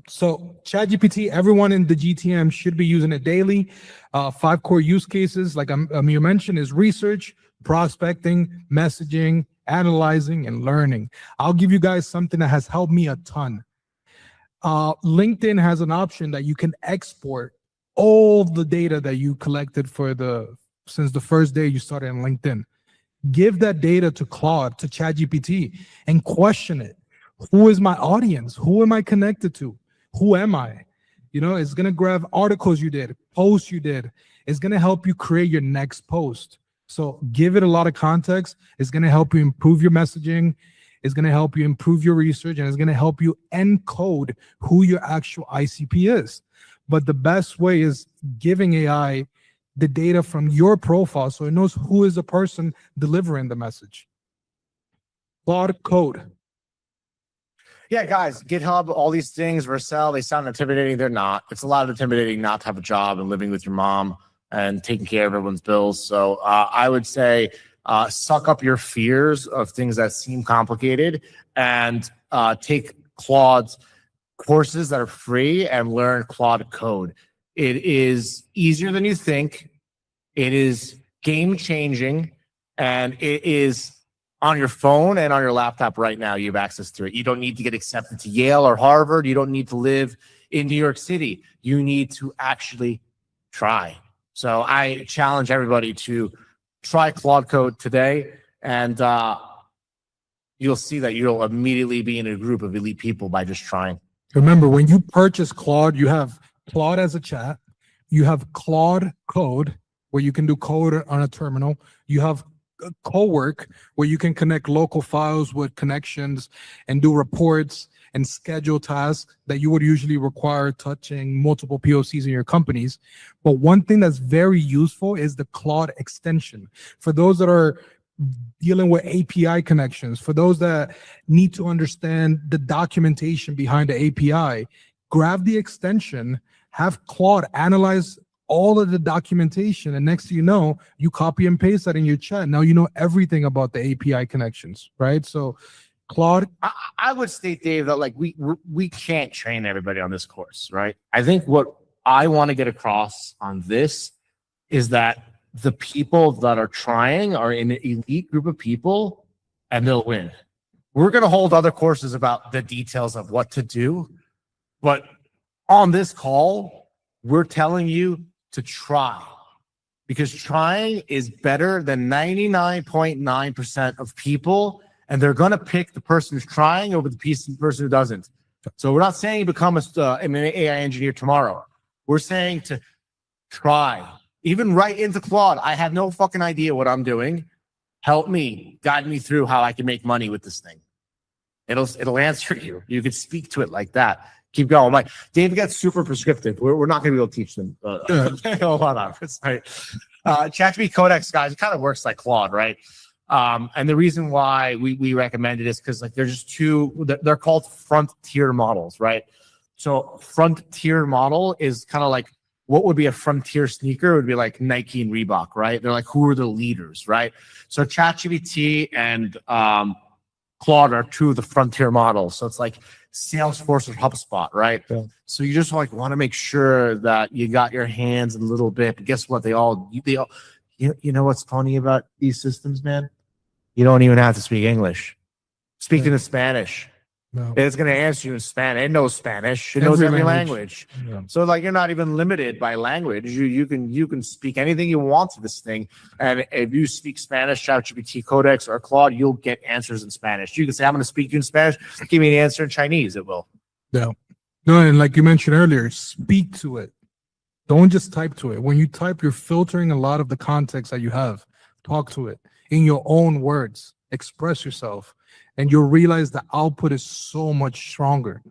So ChatGPT, everyone in the GTM should be using it daily. 5 core use cases, like Amir mentioned, is research, prospecting, messaging, analyzing, and learning. I'll give you guys something that has helped me a ton. LinkedIn has an option that you can export all the data that you collected since the first day you started on LinkedIn. Give that data to Claude, to ChatGPT, and question it. Who is my audience? Who am I connected to? Who am I? It's going to grab articles you did, posts you did. It's going to help you create your next post. So give it a lot of context. It's going to help you improve your messaging. It's going to help you improve your research, and it's going to help you encode who your actual ICP is. But the best way is giving AI the data from your profile so it knows who is the person delivering the message. Claude Code. Yeah, guys, GitHub, all these things, Vercel, they sound intimidating. They're not. It's a lot of intimidating not to have a job and living with your mom and taking care of everyone's bills. So I would say suck up your fears of things that seem complicated and take Claude's courses that are free and learn Claude Code. It is easier than you think. It is game-changing, and it is on your phone and on your laptop right now. You have access to it. You don't need to get accepted to Yale or Harvard. You don't need to live in New York City. You need to actually try. So I challenge everybody to try Claude Code today, and you'll see that you'll immediately be in a group of elite people by just trying. Remember, when you purchase Claude, you have Claude as a chat. You have Claude Code, where you can do code on a terminal. You have Cowork, where you can connect local files with connections and do reports and schedule tasks that you would usually require touching multiple POCs in your companies. But one thing that's very useful is the Claude extension. For those that are dealing with API connections, for those that need to understand the documentation behind the API, grab the extension, have Claude analyze all of the documentation, and next thing you know, you copy and paste that in your chat. Now you know everything about the API connections, right? So Claude. I would state, Dave, that like we can't train everybody on this course, right? I think what I want to get across on this is that the people that are trying are in an elite group of people, and they'll win. We're going to hold other courses about the details of what to do, but on this call, we're telling you to try, because trying is better than 99.9% of people, and they're going to pick the person who's trying over the person who doesn't. So we're not saying become an AI engineer tomorrow. We're saying to try. Even right into Claude. I have no fucking idea what I'm doing. Help me, guide me through how I can make money with this thing. It'll answer you. You can speak to it like that. Keep going. Like Dave gets super prescriptive. We're not going to be able to teach them. Hold on. Right. ChatGPT Codex, guys, it kind of works like Claude, right? And the reason why we recommend it is because like they're just they're called frontier models, right? So frontier model is kind of like what would be a frontier sneaker. It would be like Nike and Reebok, right? They're like, who are the leaders, right? So ChatGPT and Claude are two of the frontier models. So it's like Salesforce or HubSpot, right? Yeah. So you just like want to make sure that you got your hands a little bit. But guess what? They all you know what's funny about these systems, man? You don't even have to speak English. Speak in Spanish. No. It's going to answer you in Spanish. It knows Spanish. It knows every language. Yeah. So like you're not even limited by language. You can speak anything you want to this thing. And if you speak Spanish, ChatGPT Codex or Claude, you'll get answers in Spanish. You can say, I'm going to speak to you in Spanish. Give me an answer in Chinese. It will. No, and like you mentioned earlier, speak to it. Don't just type to it. When you type, you're filtering a lot of the context that you have. Talk to it in your own words. Express yourself. And you'll realize the output is so much stronger.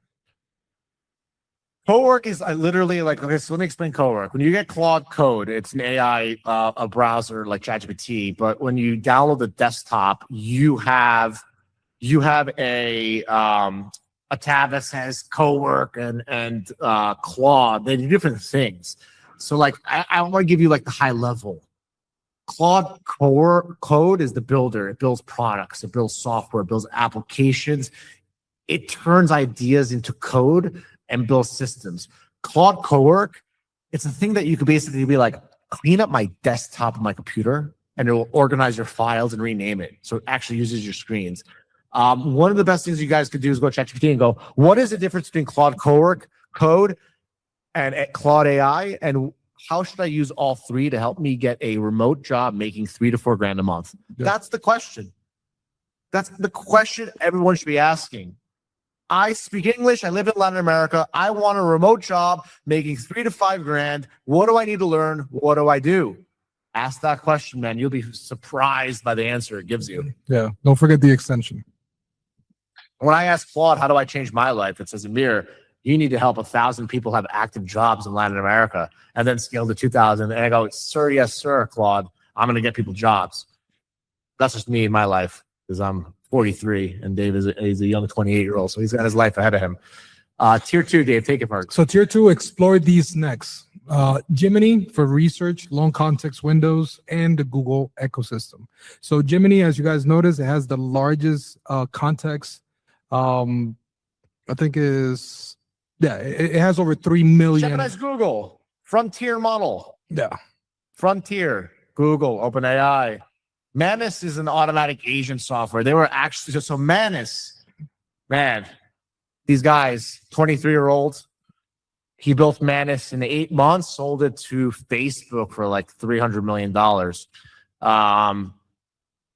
Cowork is literally like, okay, so let me explain Cowork. When you get Claude Code, it's an AI, a browser like ChatGPT, but when you download the desktop, you have a tab that says Cowork and Claude. They do different things. So like, I want to give you like the high level. Claude Code is the builder. It builds products, it builds software, it builds applications. It turns ideas into code and builds systems. Claude Cowork, it's a thing that you could basically be like, clean up my desktop of my computer, and it will organize your files and rename it. So it actually uses your screens. One of the best things you guys could do is go to ChatGPT and go, what is the difference between Claude Cowork code and Claude AI? And how should I use all three to help me get a remote job making $3,000 to $4,000 a month? Yeah. That's the question. That's the question everyone should be asking. I speak English. I live in Latin America. I want a remote job making $3,000 to $5,000. What do I need to learn? What do I do? Ask that question, man. You'll be surprised by the answer it gives you. Yeah. Don't forget the extension. When I ask Claude, how do I change my life? It says, Amir, you need to help 1,000 people have active jobs in Latin America and then scale to 2,000. And I go, sir, yes, sir, Claude. I'm going to get people jobs. That's just me in my life because I'm 43 and Dave is a young 28-year-old. So he's got his life ahead of him. Tier 2, Dave, take it first. So tier 2, explore these next. Gemini for research, long context windows, and the Google ecosystem. So Gemini, as you guys notice, it has the largest context. I think it has over 3 million. Gemini's Google, frontier model. Yeah. Frontier, Google, OpenAI. Manus is an automatic agent software. They were actually, so Manus, man, these guys, 23-year-olds, he built Manus in 8 months, sold it to Facebook for like $300 million.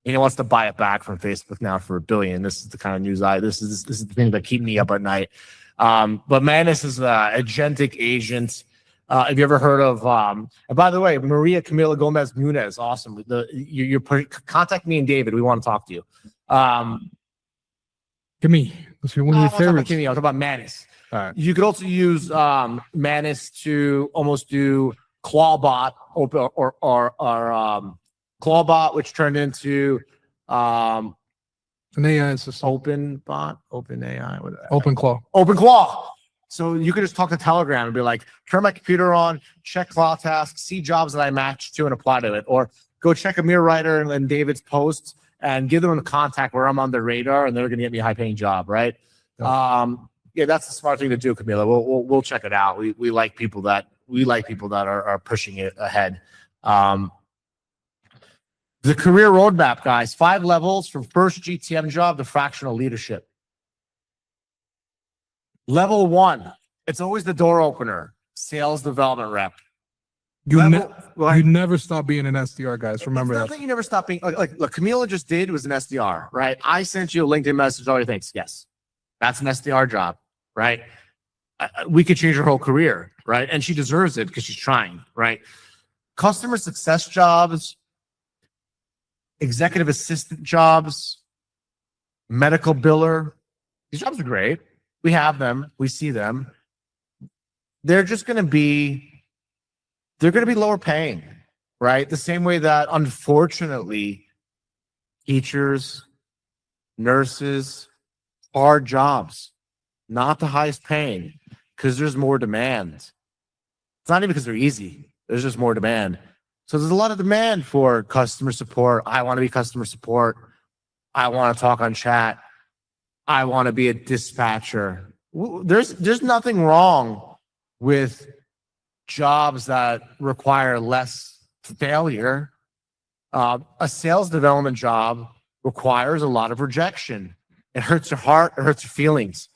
He wants to buy it back from Facebook now for $1 billion. This is the kind of news this is the thing that keep me up at night. But Manus is an agentic agent. Have you ever heard of, and by the way, Maria Camila Gomez Munez, awesome. Contact me and David. We want to talk to you. Give that's one of your favorites. I'll talk about Manus. All right. You could also use Manus to almost do Clawbot or Clawbot, which turned into an AI system. OpenAI. OpenClaw. So you could just talk to Telegram and be like, turn my computer on, check CloudTask, see jobs that I matched to and apply to it. Or go check Amir Writer and David's posts and give them a contact where I'm on their radar and they're going to get me a high-paying job, right? Yeah, that's the smart thing to do, Camila. We'll check it out. We like people that are pushing it ahead. The career roadmap, guys, 5 levels from first GTM job to fractional leadership. Level 1, it's always the door opener, sales development rep. You never stop being an SDR, guys. Remember that. You never stop being like Camila just did was an SDR, right? I sent you a LinkedIn message. All your thanks. Yes, that's an SDR job, right? We could change her whole career, right? And she deserves it because she's trying, right? Customer success jobs, executive assistant jobs, medical biller. These jobs are great. We have them. We see them. They're going to be lower paying, right? The same way that, unfortunately, teachers, nurses, hard jobs, not the highest paying because there's more demand. It's not even because they're easy. There's just more demand. So there's a lot of demand for customer support. I want to be customer support. I want to talk on chat. I want to be a dispatcher. There's nothing wrong with jobs that require less failure. A sales development job requires a lot of rejection. It hurts your heart. It hurts your feelings.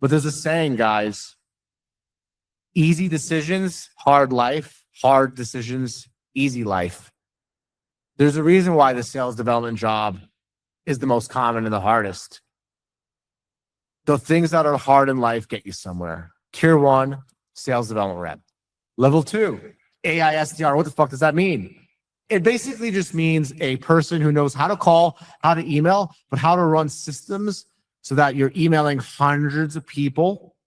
But there's a saying, guys, easy decisions, hard life, hard decisions, easy life. There's a reason why the sales development job is the most common and the hardest. The things that are hard in life get you somewhere. Tier 1, sales development rep. Level 2, AI SDR. What the fuck does that mean? It basically just means a person who knows how to call, how to email, but how to run systems so that you're emailing hundreds of people,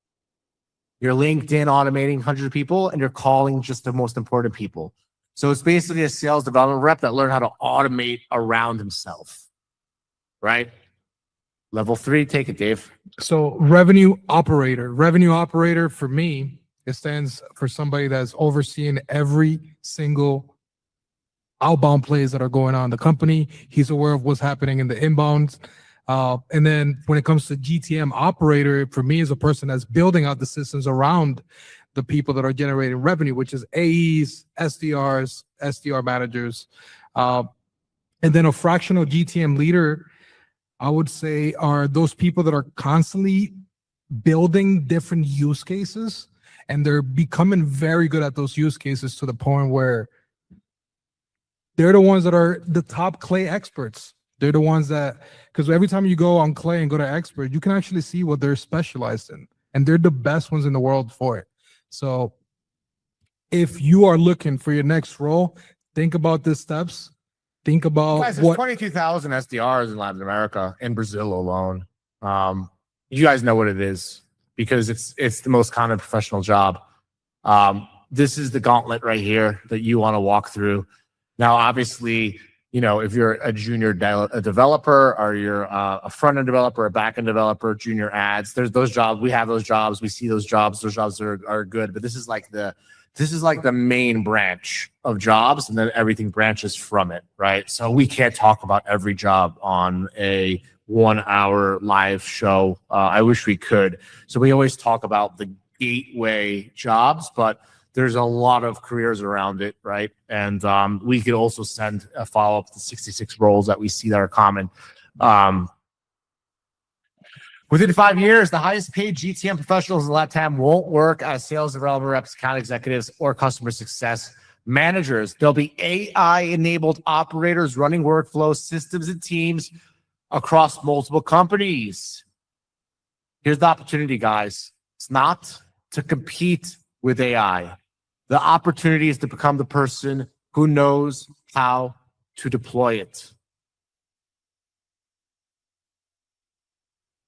you're LinkedIn automating hundreds of people, and you're calling just the most important people. So it's basically a sales development rep that learned how to automate around himself, right? Level 3, take it, Dave. So revenue operator for me, it stands for somebody that's overseeing every single outbound plays that are going on in the company. He's aware of what's happening in the inbounds. And then when it comes to GTM operator, for me, is a person that's building out the systems around the people that are generating revenue, which is AEs, SDRs, SDR managers. And then a fractional GTM leader, I would say, are those people that are constantly building different use cases, and they're becoming very good at those use cases to the point where they're the ones that are the top clay experts. They're the ones that, because every time you go on clay and go to expert, you can actually see what they're specialized in, and they're the best ones in the world for it. So if you are looking for your next role, think about these steps. Think about Guys, there's 22,000 SDRs in Latin America, in Brazil alone. You guys know what it is because it's the most common professional job. This is the gauntlet right here that you want to walk through. Now, obviously, you know, if you're a junior developer, or you're a front-end developer, a back-end developer, junior ads, there's those jobs. We have those jobs. We see those jobs. Those jobs are good. But this is like the main branch of jobs, and then everything branches from it, right? So we can't talk about every job on a 1-hour live show. I wish we could. So we always talk about the gateway jobs, but there's a lot of careers around it, right? And we could also send a follow-up to 66 roles that we see that are common. Within 5 years, the highest paid GTM professionals in LATAM won't work as sales developer reps, account executives, or customer success managers. There'll be AI-enabled operators running workflows, systems, and teams across multiple companies. Here's the opportunity, guys. It's not to compete with AI. The opportunity is to become the person who knows how to deploy it.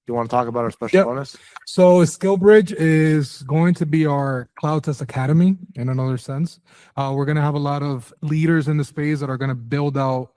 You want to talk about our special bonus? So SkillBridge is going to be our CloudTask Academy in another sense. We're going to have a lot of leaders in the space that are going to build out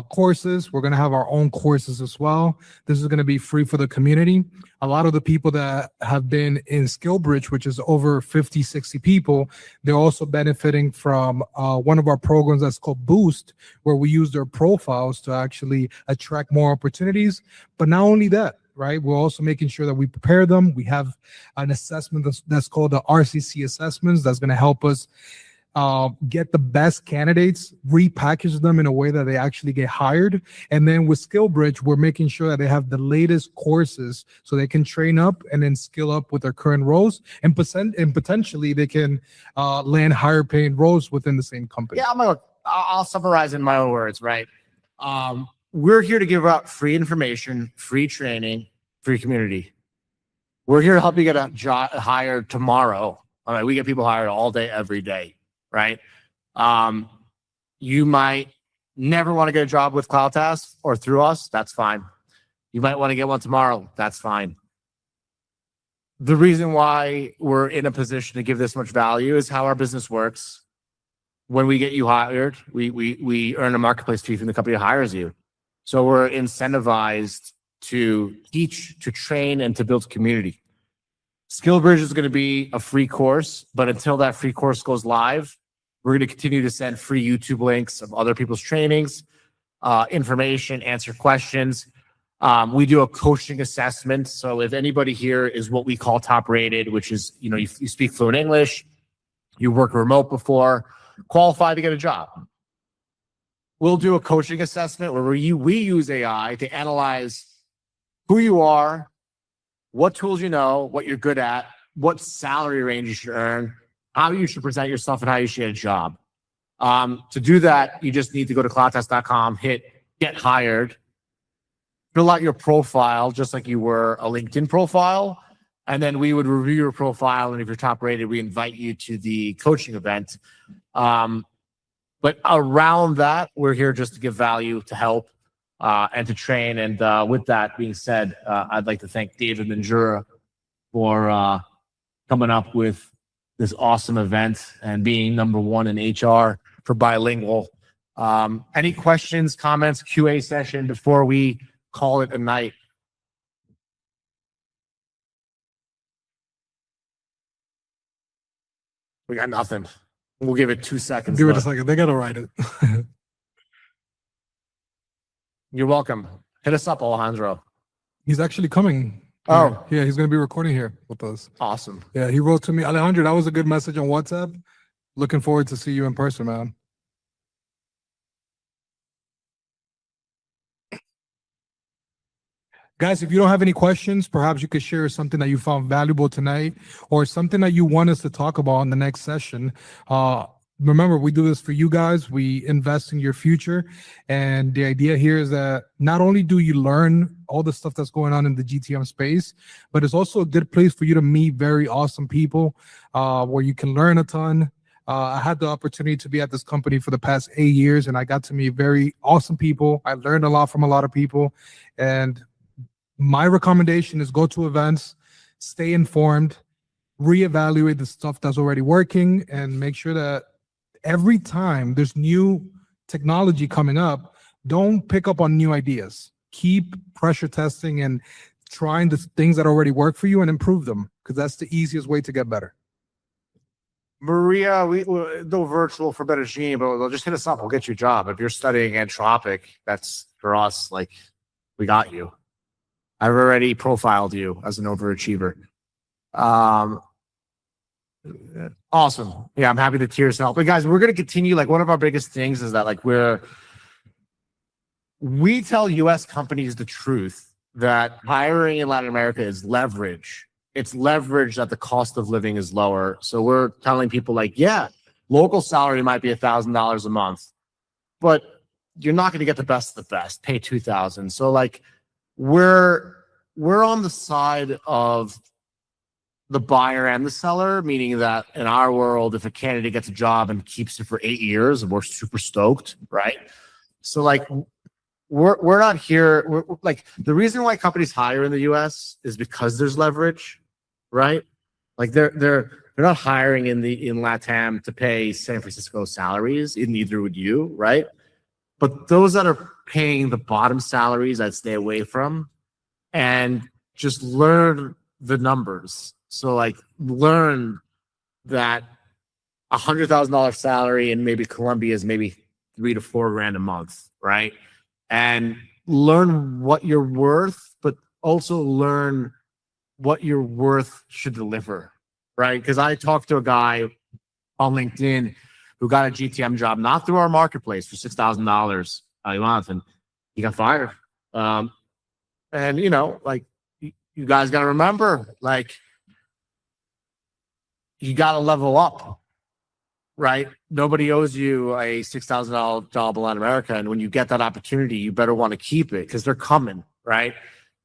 courses. We're going to have our own courses as well. This is going to be free for the community. A lot of the people that have been in SkillBridge, which is over 50, 60 people, they're also benefiting from one of our programs that's called Boost, where we use their profiles to actually attract more opportunities. But not only that, right? We're also making sure that we prepare them. We have an assessment that's called the RCC assessments that's going to help us get the best candidates, repackage them in a way that they actually get hired. And then with SkillBridge, we're making sure that they have the latest courses so they can train up and then skill up with their current roles, and potentially they can land higher paying roles within the same company. Yeah, I'll summarize in my own words, right? We're here to give out free information, free training, free community. We're here to help you get a job hired tomorrow. All right, we get people hired all day, every day, right? You might never want to get a job with CloudTask or through us. That's fine. You might want to get one tomorrow. That's fine. The reason why we're in a position to give this much value is how our business works. When we get you hired, we earn a marketplace fee from the company that hires you. So we're incentivized to teach, to train, and to build community. SkillBridge is going to be a free course, but until that free course goes live, we're going to continue to send free YouTube links of other people's trainings, information, answer questions. We do a coaching assessment. So if anybody here is what we call top rated, which is, you know, you speak fluent English, you work remote before, qualified to get a job. We'll do a coaching assessment where we use AI to analyze who you are, what tools you know, what you're good at, what salary range you should earn, how you should present yourself, and how you should get a job. To do that, you just need to go to cloudtest.com, hit get hired, fill out your profile just like you were a LinkedIn profile, and then we would review your profile, and if you're top rated, we invite you to the coaching event. But around that, we're here just to give value, to help, and to train. And with that being said, I'd like to thank David Manjura for coming up with this awesome event and being #1 in HR for bilingual. Any questions, comments, QA session before we call it a night? We got nothing. We'll give it 2 seconds. Give it a left. second. They got to write it. You're welcome. Hit us up, Alejandro. He's actually coming. Oh. Yeah, he's going to be recording here with us. Awesome. Yeah, he wrote to me, Alejandro, that was a good message on WhatsApp. Looking forward to see you in person, man. Guys, if you don't have any questions, perhaps you could share something that you found valuable tonight or something that you want us to talk about in the next session. Remember, we do this for you guys. We invest in your future. And the idea here is that not only do you learn all the stuff that's going on in the GTM space, but it's also a good place for you to meet very awesome people where you can learn a ton. I had the opportunity to be at this company for the past 8 years, and I got to meet very awesome people. I learned a lot from a lot of people. And my recommendation is go to events, stay informed, reevaluate the stuff that's already working, and make sure that every time there's new technology coming up, don't pick up on new ideas. Keep pressure testing and trying the things that already work for you and improve them, because that's the easiest way to get better. Maria, we'll do virtual for better Gene, but they'll just hit us up. We'll get you a job. If you're studying Anthropic, that's for us. Like, we got you. I've already profiled you as an overachiever. Awesome. Yeah, I'm happy the tears help. But guys, we're going to continue. Like, one of our biggest things is that, like, we tell US companies the truth that hiring in Latin America is leverage. It's leverage that the cost of living is lower. So we're telling people, like, yeah, local salary might be $1,000 a month, but you're not going to get the best of the best. Pay $2,000. So, like, we're on the side of the buyer and the seller, meaning that in our world, if a candidate gets a job and keeps it for 8 years, we're super stoked, right? So, like, we're not here. Like, the reason why companies hire in the US is because there's leverage, right? Like, they're not hiring in LATAM to pay San Francisco salaries, and neither would you, right? But those that are paying the bottom salaries, I'd stay away from, and just learn the numbers. So, like, learn that $100,000 salary in maybe Colombia is maybe $3 to $4 grand a month, right? And learn what you're worth, but also learn what your worth should deliver, right? Because I talked to a guy on LinkedIn who got a GTM job, not through our marketplace, for $6,000 a month, and he got fired. And, you know, like, you guys got to remember, like, you got to level up, right? Nobody owes you a $6,000 job in Latin America. And when you get that opportunity, you better want to keep it because they're coming, right?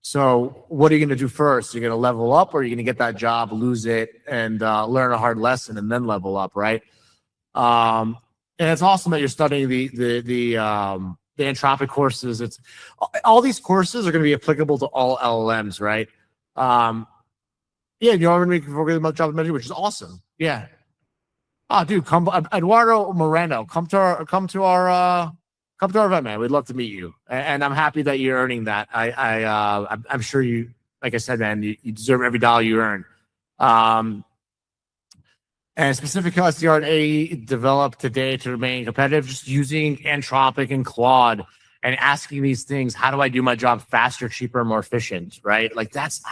So what are you going to do first? You're going to level up, or you're going to get that job, lose it, and learn a hard lesson and then level up, right? And it's awesome that you're studying the Anthropic courses. It's all these courses are going to be applicable to all LLMs, right? Yeah, you're already making about job management, which is awesome. Yeah. Oh, dude, come, Eduardo Moreno, come to our event, man. We'd love to meet you, and I'm happy that you're earning that. I'm sure you, like I said, man, you deserve every dollar you earn. And specific SDR and AE developed today to remain competitive, just using Anthropic and Claude and asking these things. How do I do my job faster, cheaper, more efficient, right? Like, that's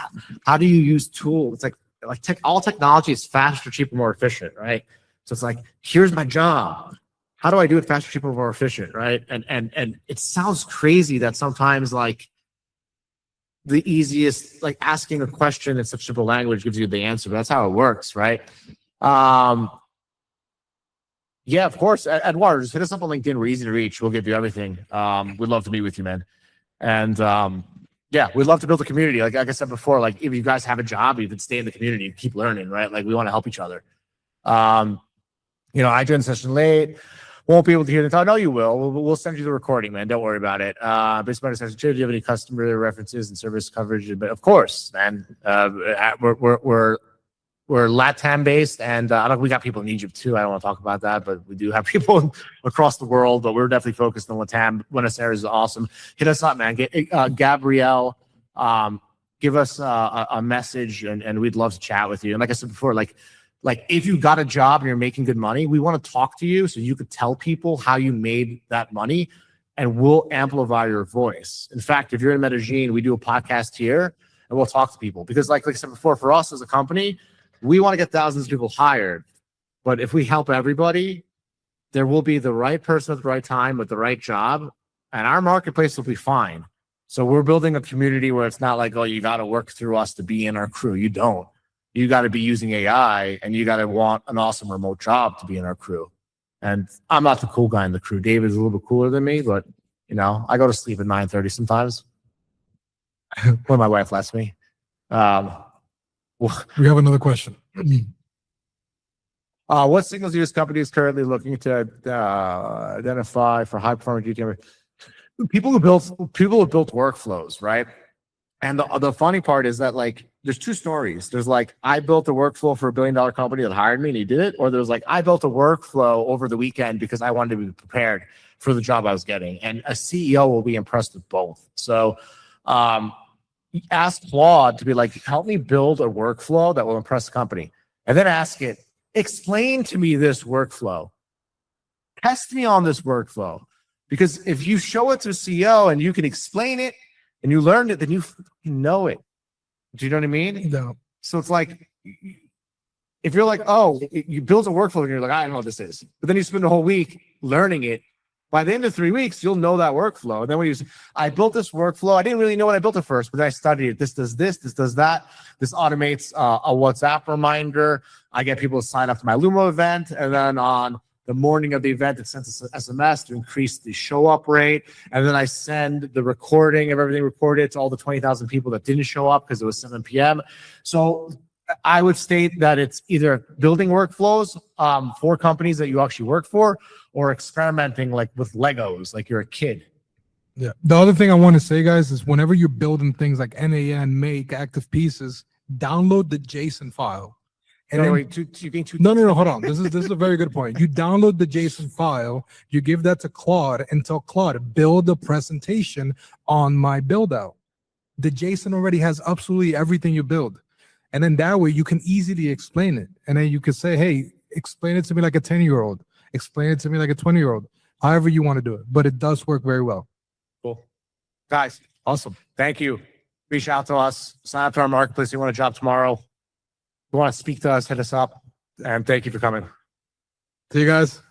how do you use tools? It's like all technology is faster, cheaper, more efficient, right? So it's like, here's my job. How do I do it faster, cheaper, more efficient, right? And it sounds crazy that sometimes, like, the easiest, like, asking a question in such simple language gives you the answer, but that's how it works, right? Yeah, of course. Eduardo, just hit us up on LinkedIn. We're easy to reach. We'll give you everything. We'd love to meet with you, man. And yeah, we'd love to build a community. Like I said before, like, if you guys have a job, you can stay in the community and keep learning, right? Like, we want to help each other. You know, I joined the session late. Won't be able to hear the talk. No, you will. We'll send you the recording, man. Don't worry about it. Based on the session, do you have any customer references and service coverage? But of course, man, we're LATAM based, and we got people in Egypt too. I don't want to talk about that, but we do have people across the world. But we're definitely focused on LATAM. Buenos Aires is awesome. Hit us up, man. Gabrielle, give us a message, and we'd love to chat with you. And like I said before, like, Like if you got a job and you're making good money, we want to talk to you so you could tell people how you made that money, and we'll amplify your voice. In fact, if you're in Medellin, we do a podcast here and we'll talk to people because like I said before, for us as a company, we want to get thousands of people hired. But if we help everybody, there will be the right person at the right time with the right job, and our marketplace will be fine. So we're building a community where it's not like, oh, you got to work through us to be in our crew. You don't. You got to be using AI, and you got to want an awesome remote job to be in our crew. And I'm not the cool guy in the crew. David's a little bit cooler than me, but you know, I go to sleep at 9:30 sometimes when my wife lets me. We have another question. What signals your company is currently looking to identify for high performing GTM? People who built workflows, right? And the funny part is that like there's two stories. There's like I built a workflow for $1 billion company that hired me and he did it, or there's like I built a workflow over the weekend because I wanted to be prepared for the job I was getting. And a CEO will be impressed with both. So ask Claude to be like, help me build a workflow that will impress the company, and then ask it, explain to me this workflow. Test me on this workflow. Because if you show it to a CEO and you can explain it and you learned it, then you know it. Do you know what I mean? No. So it's like, if you're like, oh, you build a workflow and you're like, I don't know what this is. But then you spend a whole week learning it. By the end of 3 weeks, you'll know that workflow. And then when you say, I built this workflow, I didn't really know when I built it first, but I studied it. This does this does that. This automates a WhatsApp reminder. I get people to sign up to my Lumo event. And then on the morning of the event, it sends us an SMS to increase the show up rate. And then I send the recording of everything recorded to all the 20,000 people that didn't show up because it was 7 p.m. So I would state that it's either building workflows for companies that you actually work for, or experimenting like with Legos, like you're a kid. Yeah. The other thing I want to say, guys, is whenever you're building things like NAN, make, active pieces, download the JSON file. And No, then, wait, you being too no, hold on. This is a very good point. You download the JSON file, you give that to Claude, and tell Claude, build a presentation on my build out. The JSON already has absolutely everything you build. And then that way you can easily explain it. And then you can say, hey, explain it to me like a 10-year-old. Explain it to me like a 20-year-old. However you want to do it. But it does work very well. Cool. Guys, awesome. Thank you. Reach out to us. Sign up to our marketplace. You want a job tomorrow. If you want to speak to us, hit us up. And thank you for coming. See you guys.